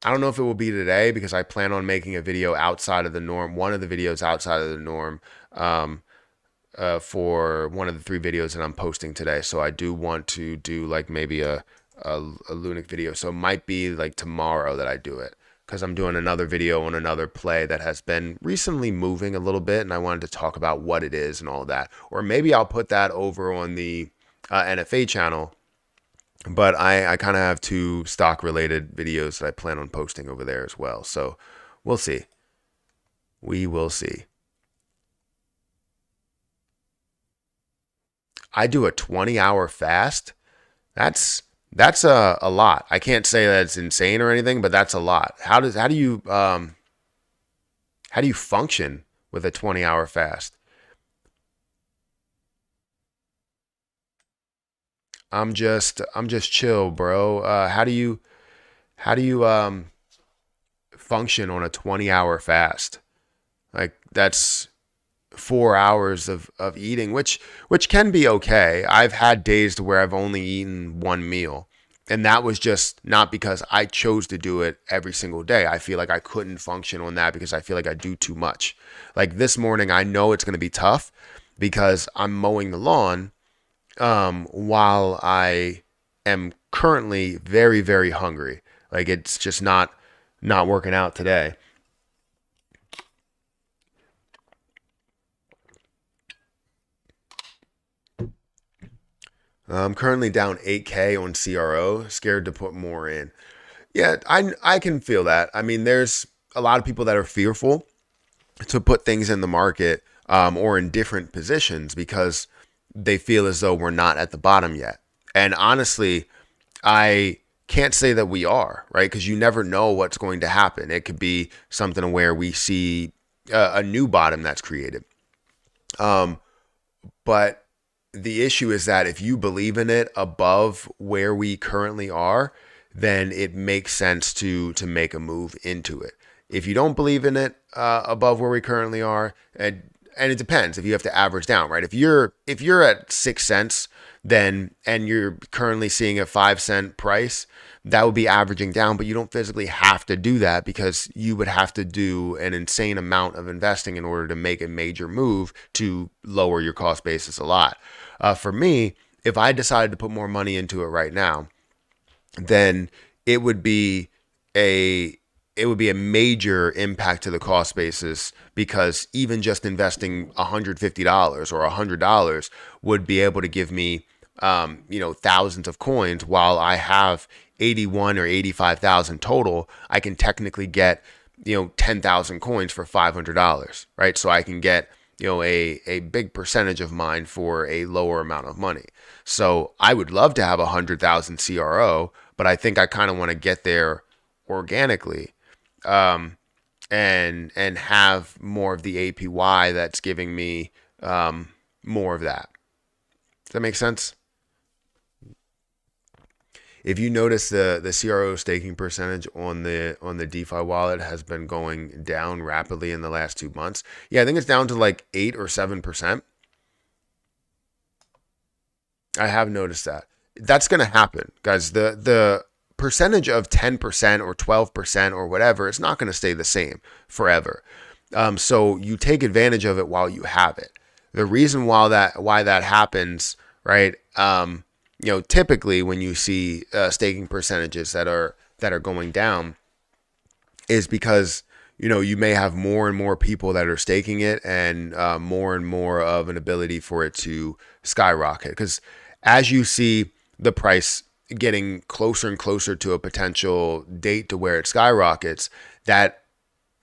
I don't know if it will be today because I plan on making a video outside of the norm, one of the videos outside of the norm, for one of the 3 videos that I'm posting today. So I do want to do like maybe a Lunic video. So it might be like tomorrow that I do it, because I'm doing another video on another play that has been recently moving a little bit, and I wanted to talk about what it is and all that. Or maybe I'll put that over on the NFA channel. But I kind of have 2 stock related videos that I plan on posting over there as well. So we'll see. We will see. I do a 20-hour fast. That's a lot. I can't say that it's insane or anything, but that's a lot. How do you function with a 20-hour fast? I'm just chill, bro. How do you function on a 20-hour fast? Like, that's 4 hours of eating, which can be okay. I've had days to where I've only eaten 1 meal, and that was just not because I chose to do it every single day. I feel like I couldn't function on that because I feel like I do too much. Like this morning, I know it's going to be tough because I'm mowing the lawn, while I am currently very, very hungry. Like, it's just not working out today. I'm currently down 8K on CRO, scared to put more in. Yeah, I can feel that. I mean, there's a lot of people that are fearful to put things in the market, or in different positions, because they feel as though we're not at the bottom yet. And honestly, I can't say that we are, right? Because you never know what's going to happen. It could be something where we see a new bottom that's created. But the issue is that if you believe in it above where we currently are, then it makes sense to make a move into it. If you don't believe in it above where we currently are, and it depends if you have to average down, right? If you're at 6 cents, then, and you're currently seeing a 5 cent price, that would be averaging down, but you don't physically have to do that because you would have to do an insane amount of investing in order to make a major move to lower your cost basis a lot. For me, if I decided to put more money into it right now, then it would be a major impact to the cost basis, because even just investing $150 or $100 would be able to give me thousands of coins. While I have 81 or 85,000 total, I can technically get 10,000 coins for $500, right? So I can get a big percentage of mine for a lower amount of money. So I would love to have 100,000 CRO, but I think I kind of want to get there organically, and have more of the APY that's giving me more of that. Does that make sense? if you notice the CRO staking percentage on the DeFi wallet has been going down rapidly in the last 2 months. Yeah, I think it's down to like 8 or 7%. I have noticed that. That's going to happen, guys. The percentage of 10% or 12% or whatever, it's not going to stay the same forever. So you take advantage of it while you have it. The reason why that happens, right? Typically when you see staking percentages that are going down, is because you may have more and more people that are staking it, and more and more of an ability for it to skyrocket. Because as you see the price getting closer and closer to a potential date to where it skyrockets, that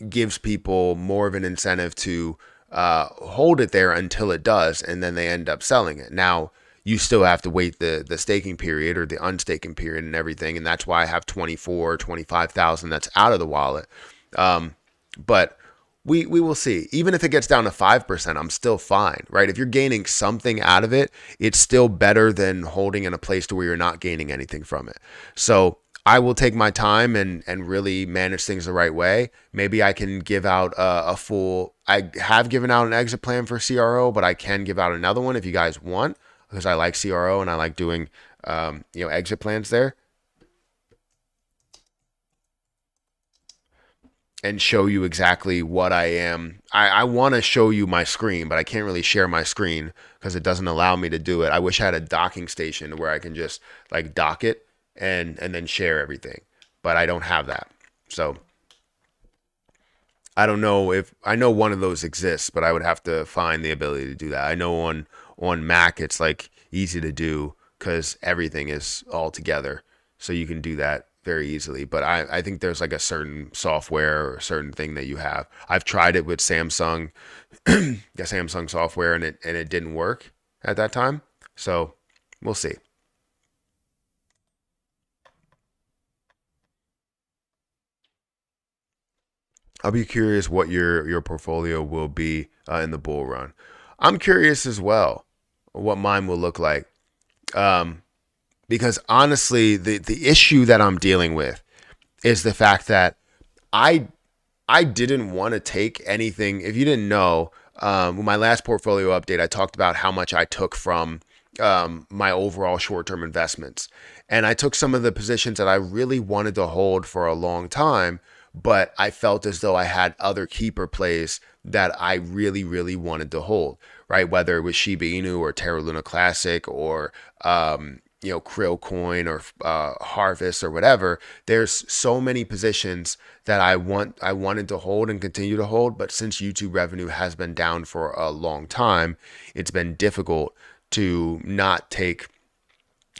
gives people more of an incentive to hold it there until it does, and then they end up selling it. Now, you still have to wait the staking period or the unstaking period and everything, and that's why I have 25,000 that's out of the wallet. But we will see. Even if it gets down to 5%, I'm still fine, right? If you're gaining something out of it, it's still better than holding in a place to where you're not gaining anything from it. So I will take my time and really manage things the right way. Maybe I can give out a full, I have given out an exit plan for CRO, but I can give out another one if you guys want, because I like CRO and I like doing, exit plans there, and show you exactly what I am. I want to show you my screen, but I can't really share my screen because it doesn't allow me to do it. I wish I had a docking station where I can just like dock it and then share everything, but I don't have that. So I don't know if I know one of those exists, but I would have to find the ability to do that. I know on Mac it's like easy to do because everything is all together, so you can do that very easily. But I think there's like a certain software or a certain thing that you have. I've tried it with Samsung, the Samsung software, and it didn't work at that time. So we'll see. I'll be curious what your portfolio will be in the bull run. I'm curious as well what mine will look like. Um, because honestly, the issue that I'm dealing with is the fact that I I didn't want to take anything. If you didn't know, with my last portfolio update, I talked about how much I took from my overall short-term investments, and I took some of the positions that I really wanted to hold for a long time, but I felt as though I had other keeper plays that I really, really wanted to hold, right? Whether it was Shiba Inu or Terra Luna Classic or Krill Coin or Harvest or whatever. There's so many positions that I wanted to hold and continue to hold, but since YouTube revenue has been down for a long time, it's been difficult to not take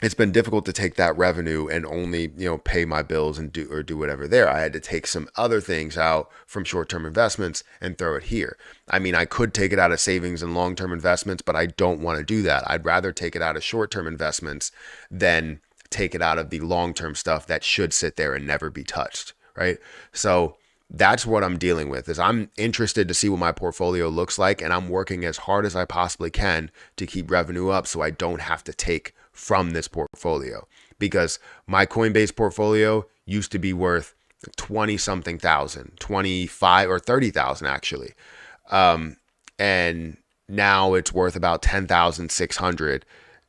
it's been difficult to take that revenue and only, pay my bills and do whatever there. I had to take some other things out from short-term investments and throw it here. I mean, I could take it out of savings and long-term investments, but I don't want to do that. I'd rather take it out of short-term investments than take it out of the long-term stuff that should sit there and never be touched, right? So that's what I'm dealing with. Is I'm interested to see what my portfolio looks like, and I'm working as hard as I possibly can to keep revenue up so I don't have to take from this portfolio, because my Coinbase portfolio used to be worth 20 something thousand, 25 or 30,000 actually. And now it's worth about 10,600.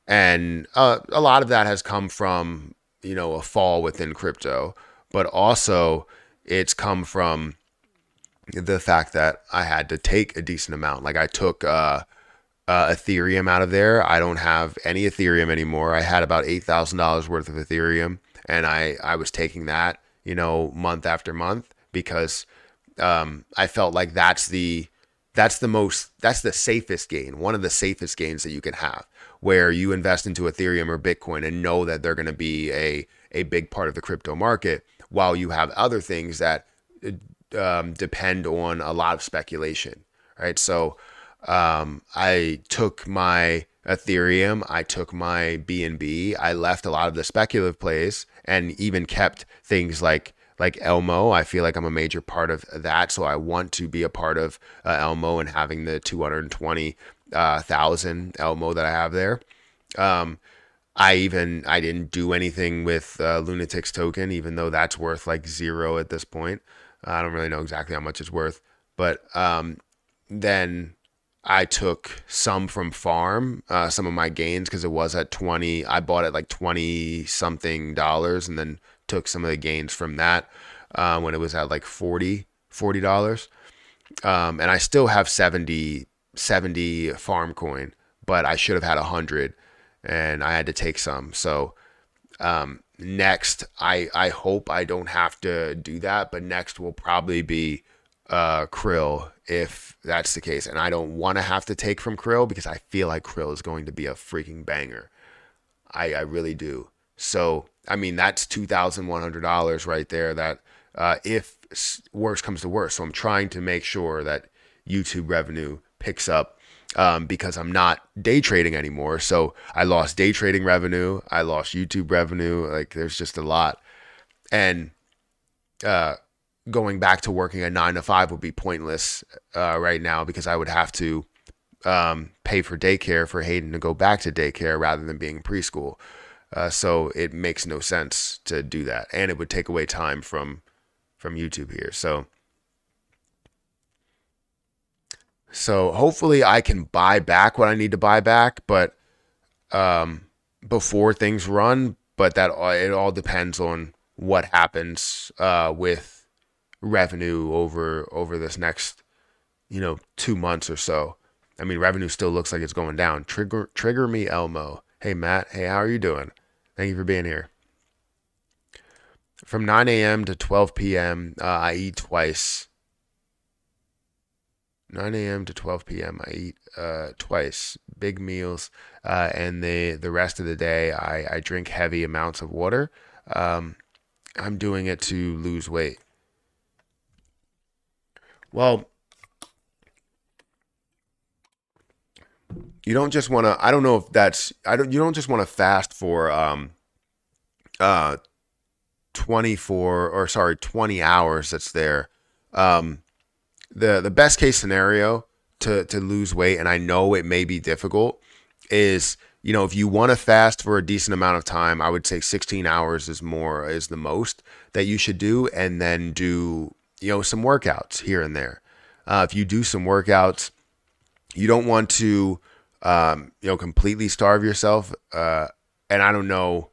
And a lot of that has come from, a fall within crypto, but also it's come from the fact that I had to take a decent amount. Like I took Ethereum out of there. I don't have any Ethereum anymore. I had about $8,000 worth of Ethereum, and I was taking that, month after month, because I felt like that's the safest gain, one of the safest gains that you can have, where you invest into Ethereum or Bitcoin and know that they're going to be a big part of the crypto market, while you have other things that depend on a lot of speculation, right? So I took my Ethereum, I took my BNB, I left a lot of the speculative plays, and even kept things like Elmo. I feel like I'm a major part of that, so I want to be a part of Elmo and having the 220,000 Elmo that I have there. I didn't do anything with Lunatic's token, even though that's worth like zero at this point. I don't really know exactly how much it's worth, but then I took some from farm, some of my gains because it was at 20. I bought it like 20 something dollars and then took some of the gains from that when it was at like $40. And I still have 70 farm coin, but I should have had 100 and I had to take some. So next, I hope I don't have to do that, but next will probably be Krill if that's the case. And I don't want to have to take from Krill because I feel like Krill is going to be a freaking banger. I really do. So, I mean, that's $2,100 right there. That if worse comes to worse. So I'm trying to make sure that YouTube revenue picks up because I'm not day trading anymore. So I lost day trading revenue. I lost YouTube revenue. Like there's just a lot. And going back to working a 9 to 5 would be pointless right now because I would have to pay for daycare for Hayden to go back to daycare rather than being preschool. So it makes no sense to do that, and it would take away time from YouTube here. So hopefully I can buy back what I need to buy back, but before things run. But that it all depends on what happens with revenue over this next 2 months or so. I mean, revenue still looks like it's going down. Trigger me, Elmo. Hey Matt. Hey, how are you doing? Thank you for being here. From 9 a.m. to 12 p.m. I eat twice. 9 a.m. to 12 p.m. I eat twice, big meals, and the rest of the day I drink heavy amounts of water. I'm doing it to lose weight. Well, you don't just want to. I don't know if that's. I don't. You don't just want to fast for uh 24 or sorry 20 hours. That's there. Um, the best case scenario to lose weight, and I know it may be difficult, is if you want to fast for a decent amount of time, I would say 16 hours is the most that you should do, and then do some workouts here and there. If you do some workouts, you don't want to completely starve yourself. And I don't know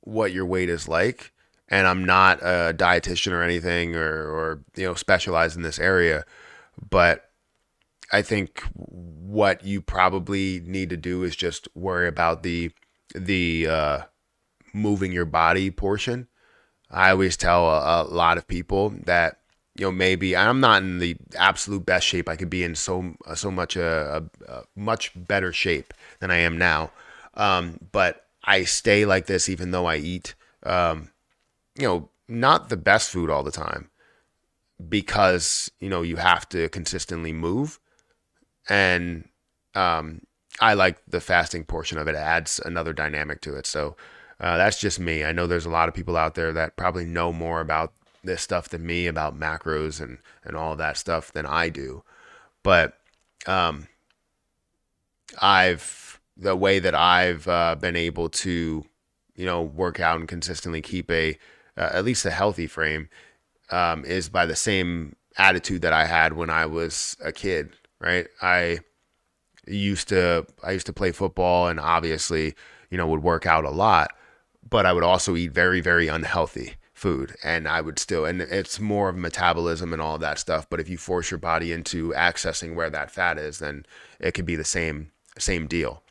what your weight is like, and I'm not a dietitian or anything or specialize in this area, but I think what you probably need to do is just worry about the moving your body portion. I always tell a lot of people that maybe I'm not in the absolute best shape I could be in, so much a much better shape than I am now, but I stay like this even though I eat not the best food all the time because you have to consistently move. And I like the fasting portion of it. It adds another dynamic to it. So that's just me. I know there's a lot of people out there that probably know more about this stuff than me, about macros and all of that stuff, than I do. But the way that I've been able to work out and consistently keep at least a healthy frame is by the same attitude that I had when I was a kid. Right? I used to play football and obviously would work out a lot, but I would also eat very, very unhealthy food, and I would still, and it's more of metabolism and all of that stuff. But if you force your body into accessing where that fat is, then it could be the same deal.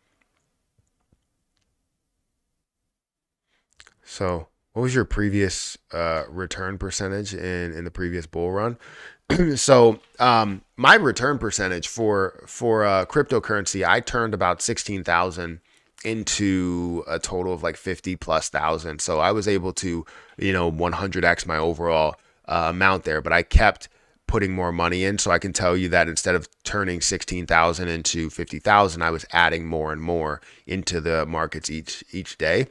So what was your previous return percentage in the previous bull run? So my return percentage for cryptocurrency, I turned about 16,000 into a total of like 50 plus thousand. So I was able to 100x my overall amount there, but I kept putting more money in. So I can tell you that instead of turning 16,000 into 50,000, I was adding more and more into the markets each day.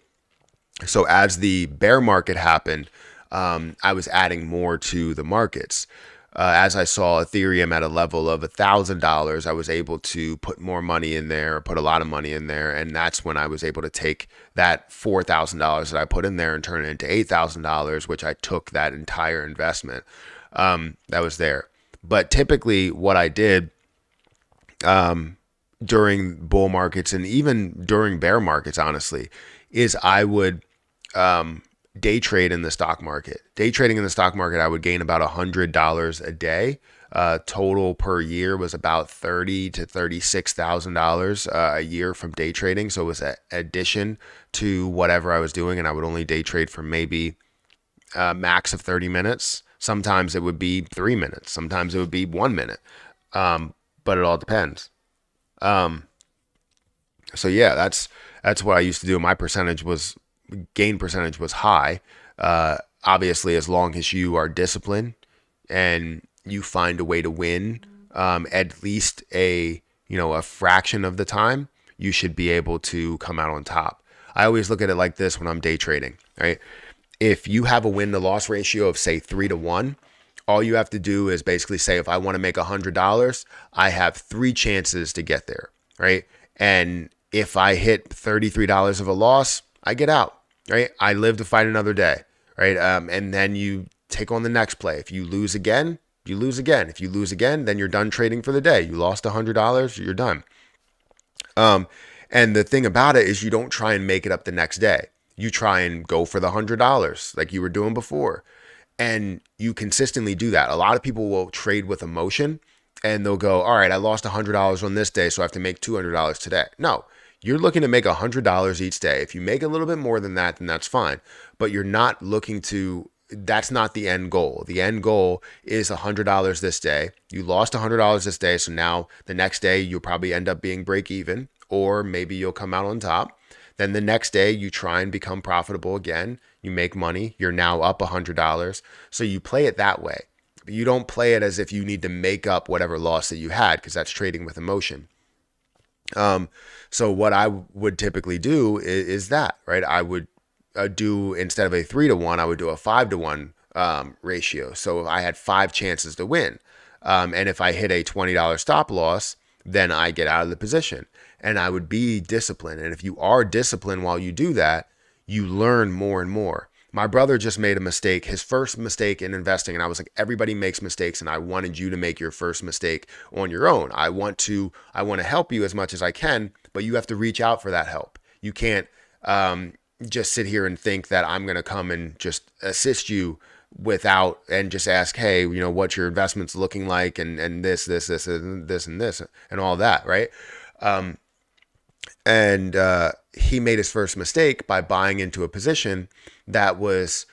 So as the bear market happened, I was adding more to the markets. As I saw Ethereum at a level of $1,000, I was able to put more money in there, put a lot of money in there, and that's when I was able to take that $4,000 that I put in there and turn it into $8,000, which I took that entire investment that was there. But typically, what I did during bull markets and even during bear markets, honestly, is I would day trade in the stock market. Day trading in the stock market, I would gain about $100 a day. Total per year was about $30,000 to $36,000 a year from day trading. So it was an addition to whatever I was doing, and I would only day trade for maybe max of 30 minutes. Sometimes it would be 3 minutes. Sometimes it would be 1 minute. But it all depends. So yeah, that's what I used to do. My gain percentage was high. Obviously, as long as you are disciplined and you find a way to win, at least a fraction of the time, you should be able to come out on top. I always look at it like this when I'm day trading, right? If you have a win to loss ratio of say 3 to 1, all you have to do is basically say, if I want to make $100, I have 3 chances to get there, right? And if I hit $33 of a loss, I get out, right? I live to fight another day, right? And then you take on the next play. If you lose again, you lose again. If you lose again, then you're done trading for the day. You lost $100, you're done. And the thing about it is you don't try and make it up the next day. You try and go for the $100 like you were doing before. And you consistently do that. A lot of people will trade with emotion and they'll go, all right, I lost $100 on this day, so I have to make $200 today. No, you're looking to make $100 each day. If you make a little bit more than that, then that's fine. But you're not looking to, that's not the end goal. The end goal is $100 this day. You lost $100 this day, so now the next day you'll probably end up being break even, or maybe you'll come out on top. Then the next day you try and become profitable again. You make money. You're now up $100. So you play it that way. But you don't play it as if you need to make up whatever loss that you had, because that's trading with emotion. So what I would typically do is that, right? I would do, instead of a 3 to 1, I would do a 5 to 1 ratio. So if I had 5 chances to win, and if I hit a $20 stop loss, then I get out of the position. And I would be disciplined. And if you are disciplined while you do that, you learn more and more. My brother just made a mistake, his first mistake in investing. And I was like, everybody makes mistakes. And I wanted you to make your first mistake on your own. I want to help you as much as I can, but you have to reach out for that help. You can't just sit here and think that I'm going to come and just assist you without, and just ask, hey, what's your investments looking like? And this, and this, and all that. Right. And he made his first mistake by buying into a position that was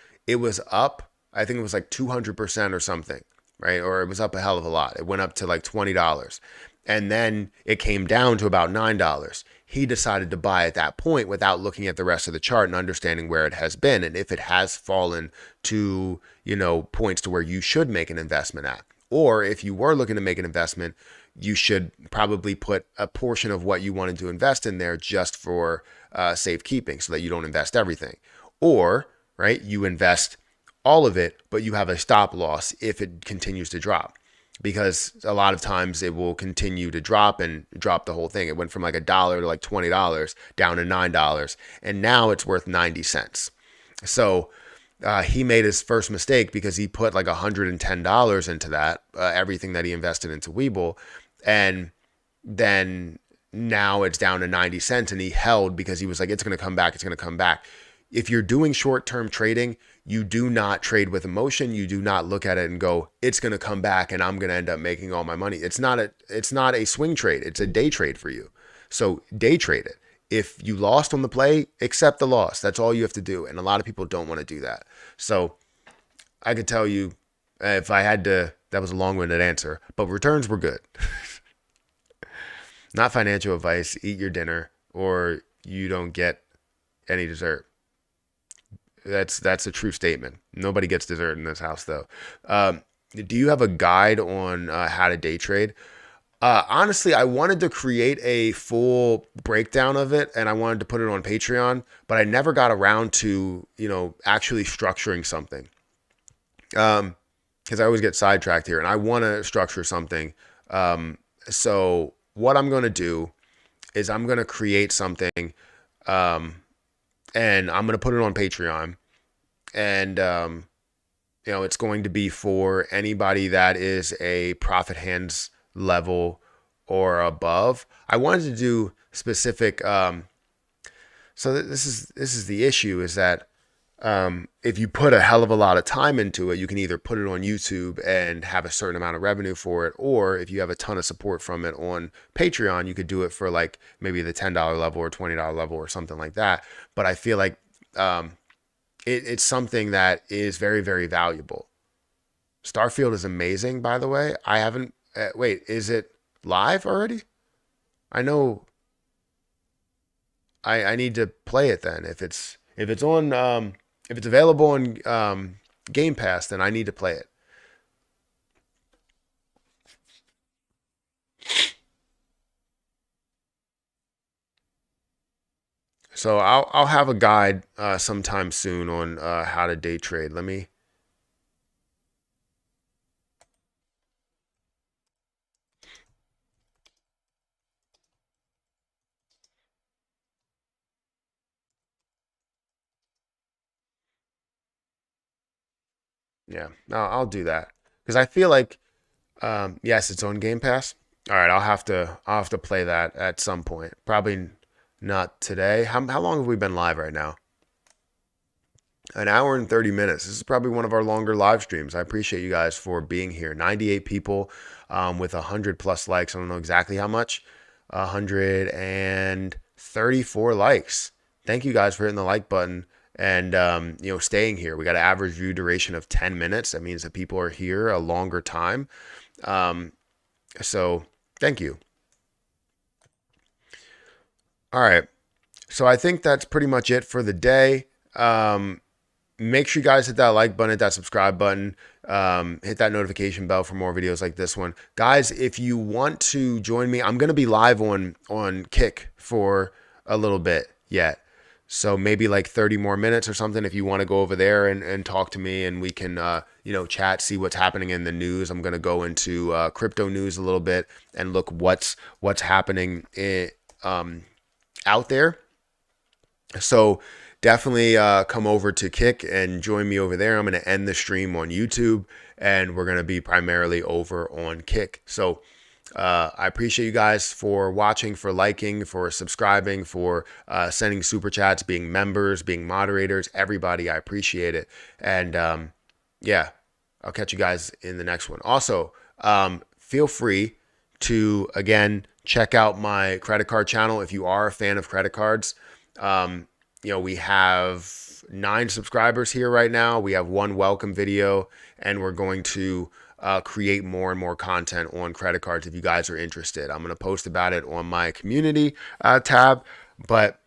up. I think it was like 200% or something, right? Or it was up a hell of a lot. It went up to like $20. And then it came down to about $9. He decided to buy at that point without looking at the rest of the chart and understanding where it has been. And if it has fallen to, points to where you should make an investment at. Or if you were looking to make an investment, you should probably put a portion of what you wanted to invest in there just for safekeeping, so that you don't invest everything. Or, right, you invest all of it, but you have a stop loss if it continues to drop. Because a lot of times it will continue to drop and drop the whole thing. It went from like $1 to like $20 down to $9. And now it's worth 90 cents. So he made his first mistake because he put like $110 into that, everything that he invested into Webull. And then now it's down to 90 cents, and he held because he was like, it's going to come back. It's going to come back. If you're doing short-term trading, you do not trade with emotion. You do not look at it and go, it's going to come back and I'm going to end up making all my money. It's not a swing trade. It's a day trade for you. So day trade it. If you lost on the play, accept the loss. That's all you have to do. And a lot of people don't want to do that. So I could tell you, if I had to, that was a long-winded answer, but returns were good. Not financial advice. Eat your dinner or you don't get any dessert. That's a true statement. Nobody gets dessert in this house, though. Do you have a guide on how to day trade? Honestly, I wanted to create a full breakdown of it, and I wanted to put it on Patreon, but I never got around to, actually structuring something. because I always get sidetracked here, and I want to structure something. So what I'm going to do is I'm going to create something, um, and I'm going to put it on Patreon, and it's going to be for anybody that is a profit hands level or above. I wanted to do specific. So this is the issue is that if you put a hell of a lot of time into it, you can either put it on YouTube and have a certain amount of revenue for it, or if you have a ton of support from it on Patreon, you could do it for like maybe the $10 level or $20 level or something like that. But I feel like it's something that is very, very valuable. Starfield is amazing, by the way. I haven't. Wait, is it live already? I know. I need to play it then. If it's on if it's available on Game Pass, then I need to play it. So I'll have a guide sometime soon on how to day trade. Let me. Yeah, no, I'll do that because I feel like yes, it's on Game Pass. All right, I'll have to play that at some point. Probably not today. How long have we been live right now? An hour and 30 minutes. This is probably one of our longer live streams. I appreciate you guys for being here. 98 people with 100 plus likes. I don't know exactly how much. 134 likes. Thank you guys for hitting the like button and staying here. We got an average view duration of 10 minutes. That means that people are here a longer time. Um, so thank you. All right. So I think that's pretty much it for the day. Make sure you guys hit that like button, hit that subscribe button, hit that notification bell for more videos like this one. Guys, if you want to join me, I'm going to be live on Kick for a little bit yet. So maybe like 30 more minutes or something if you want to go over there and talk to me and we can, chat, see what's happening in the news. I'm going to go into crypto news a little bit and look what's happening out there. So definitely come over to Kick and join me over there. I'm going to end the stream on YouTube and we're going to be primarily over on Kick. So I appreciate you guys for watching, for liking, for subscribing, for sending super chats, being members, being moderators. Everybody, I appreciate it. And yeah, I'll catch you guys in the next one. Also, feel free to, again, check out my credit card channel if you are a fan of credit cards. We have 9 subscribers here right now. We have 1 welcome video, and we're going to create more and more content on credit cards if you guys are interested. I'm going to post about it on my community tab, but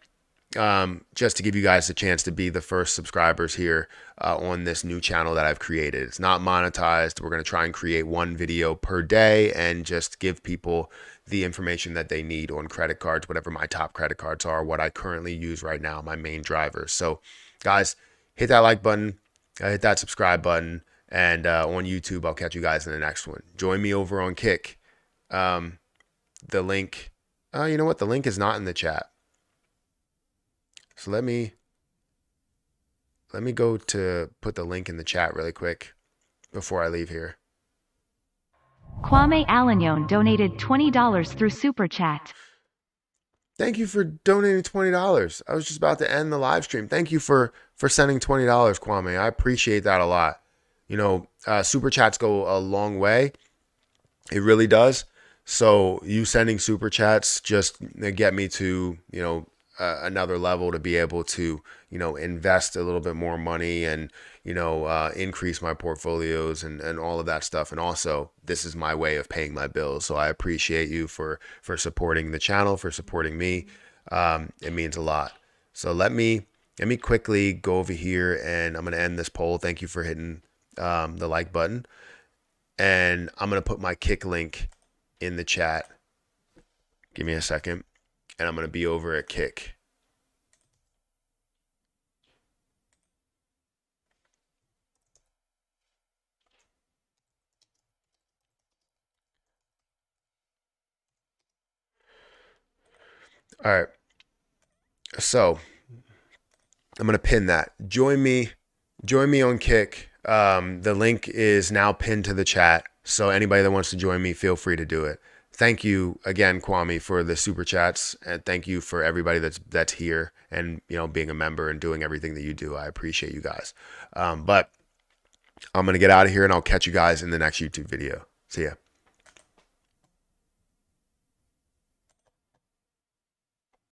just to give you guys a chance to be the first subscribers here on this new channel that I've created. It's not monetized. We're going to try and create 1 video per day and just give people the information that they need on credit cards, whatever my top credit cards are, what I currently use right now, my main drivers. So guys, hit that like button, hit that subscribe button, and on YouTube, I'll catch you guys in the next one. Join me over on Kick. The link, you know what? The link is not in the chat. So let me go to put the link in the chat really quick before I leave here. Kwame Alagnon donated $20 through Super Chat. Thank you for donating $20. I was just about to end the live stream. Thank you for sending $20, Kwame. I appreciate that a lot. Super chats go a long way. It really does. So you sending super chats just get me to, another level to be able to, invest a little bit more money and, increase my portfolios and all of that stuff. And also, this is my way of paying my bills. So I appreciate you for supporting the channel, for supporting me. It means a lot. So let me quickly go over here and I'm going to end this poll. Thank you for hitting the like button. And I'm going to put my Kick link in the chat. Give me a second. And I'm going to be over at Kick. All right. So I'm gonna pin that. Join me on Kick. The link is now pinned to the chat. So anybody that wants to join me, feel free to do it. Thank you again, Kwame, for the super chats, and thank you for everybody that's here and being a member and doing everything that you do. I appreciate you guys. But I'm gonna get out of here and I'll catch you guys in the next YouTube video. See ya.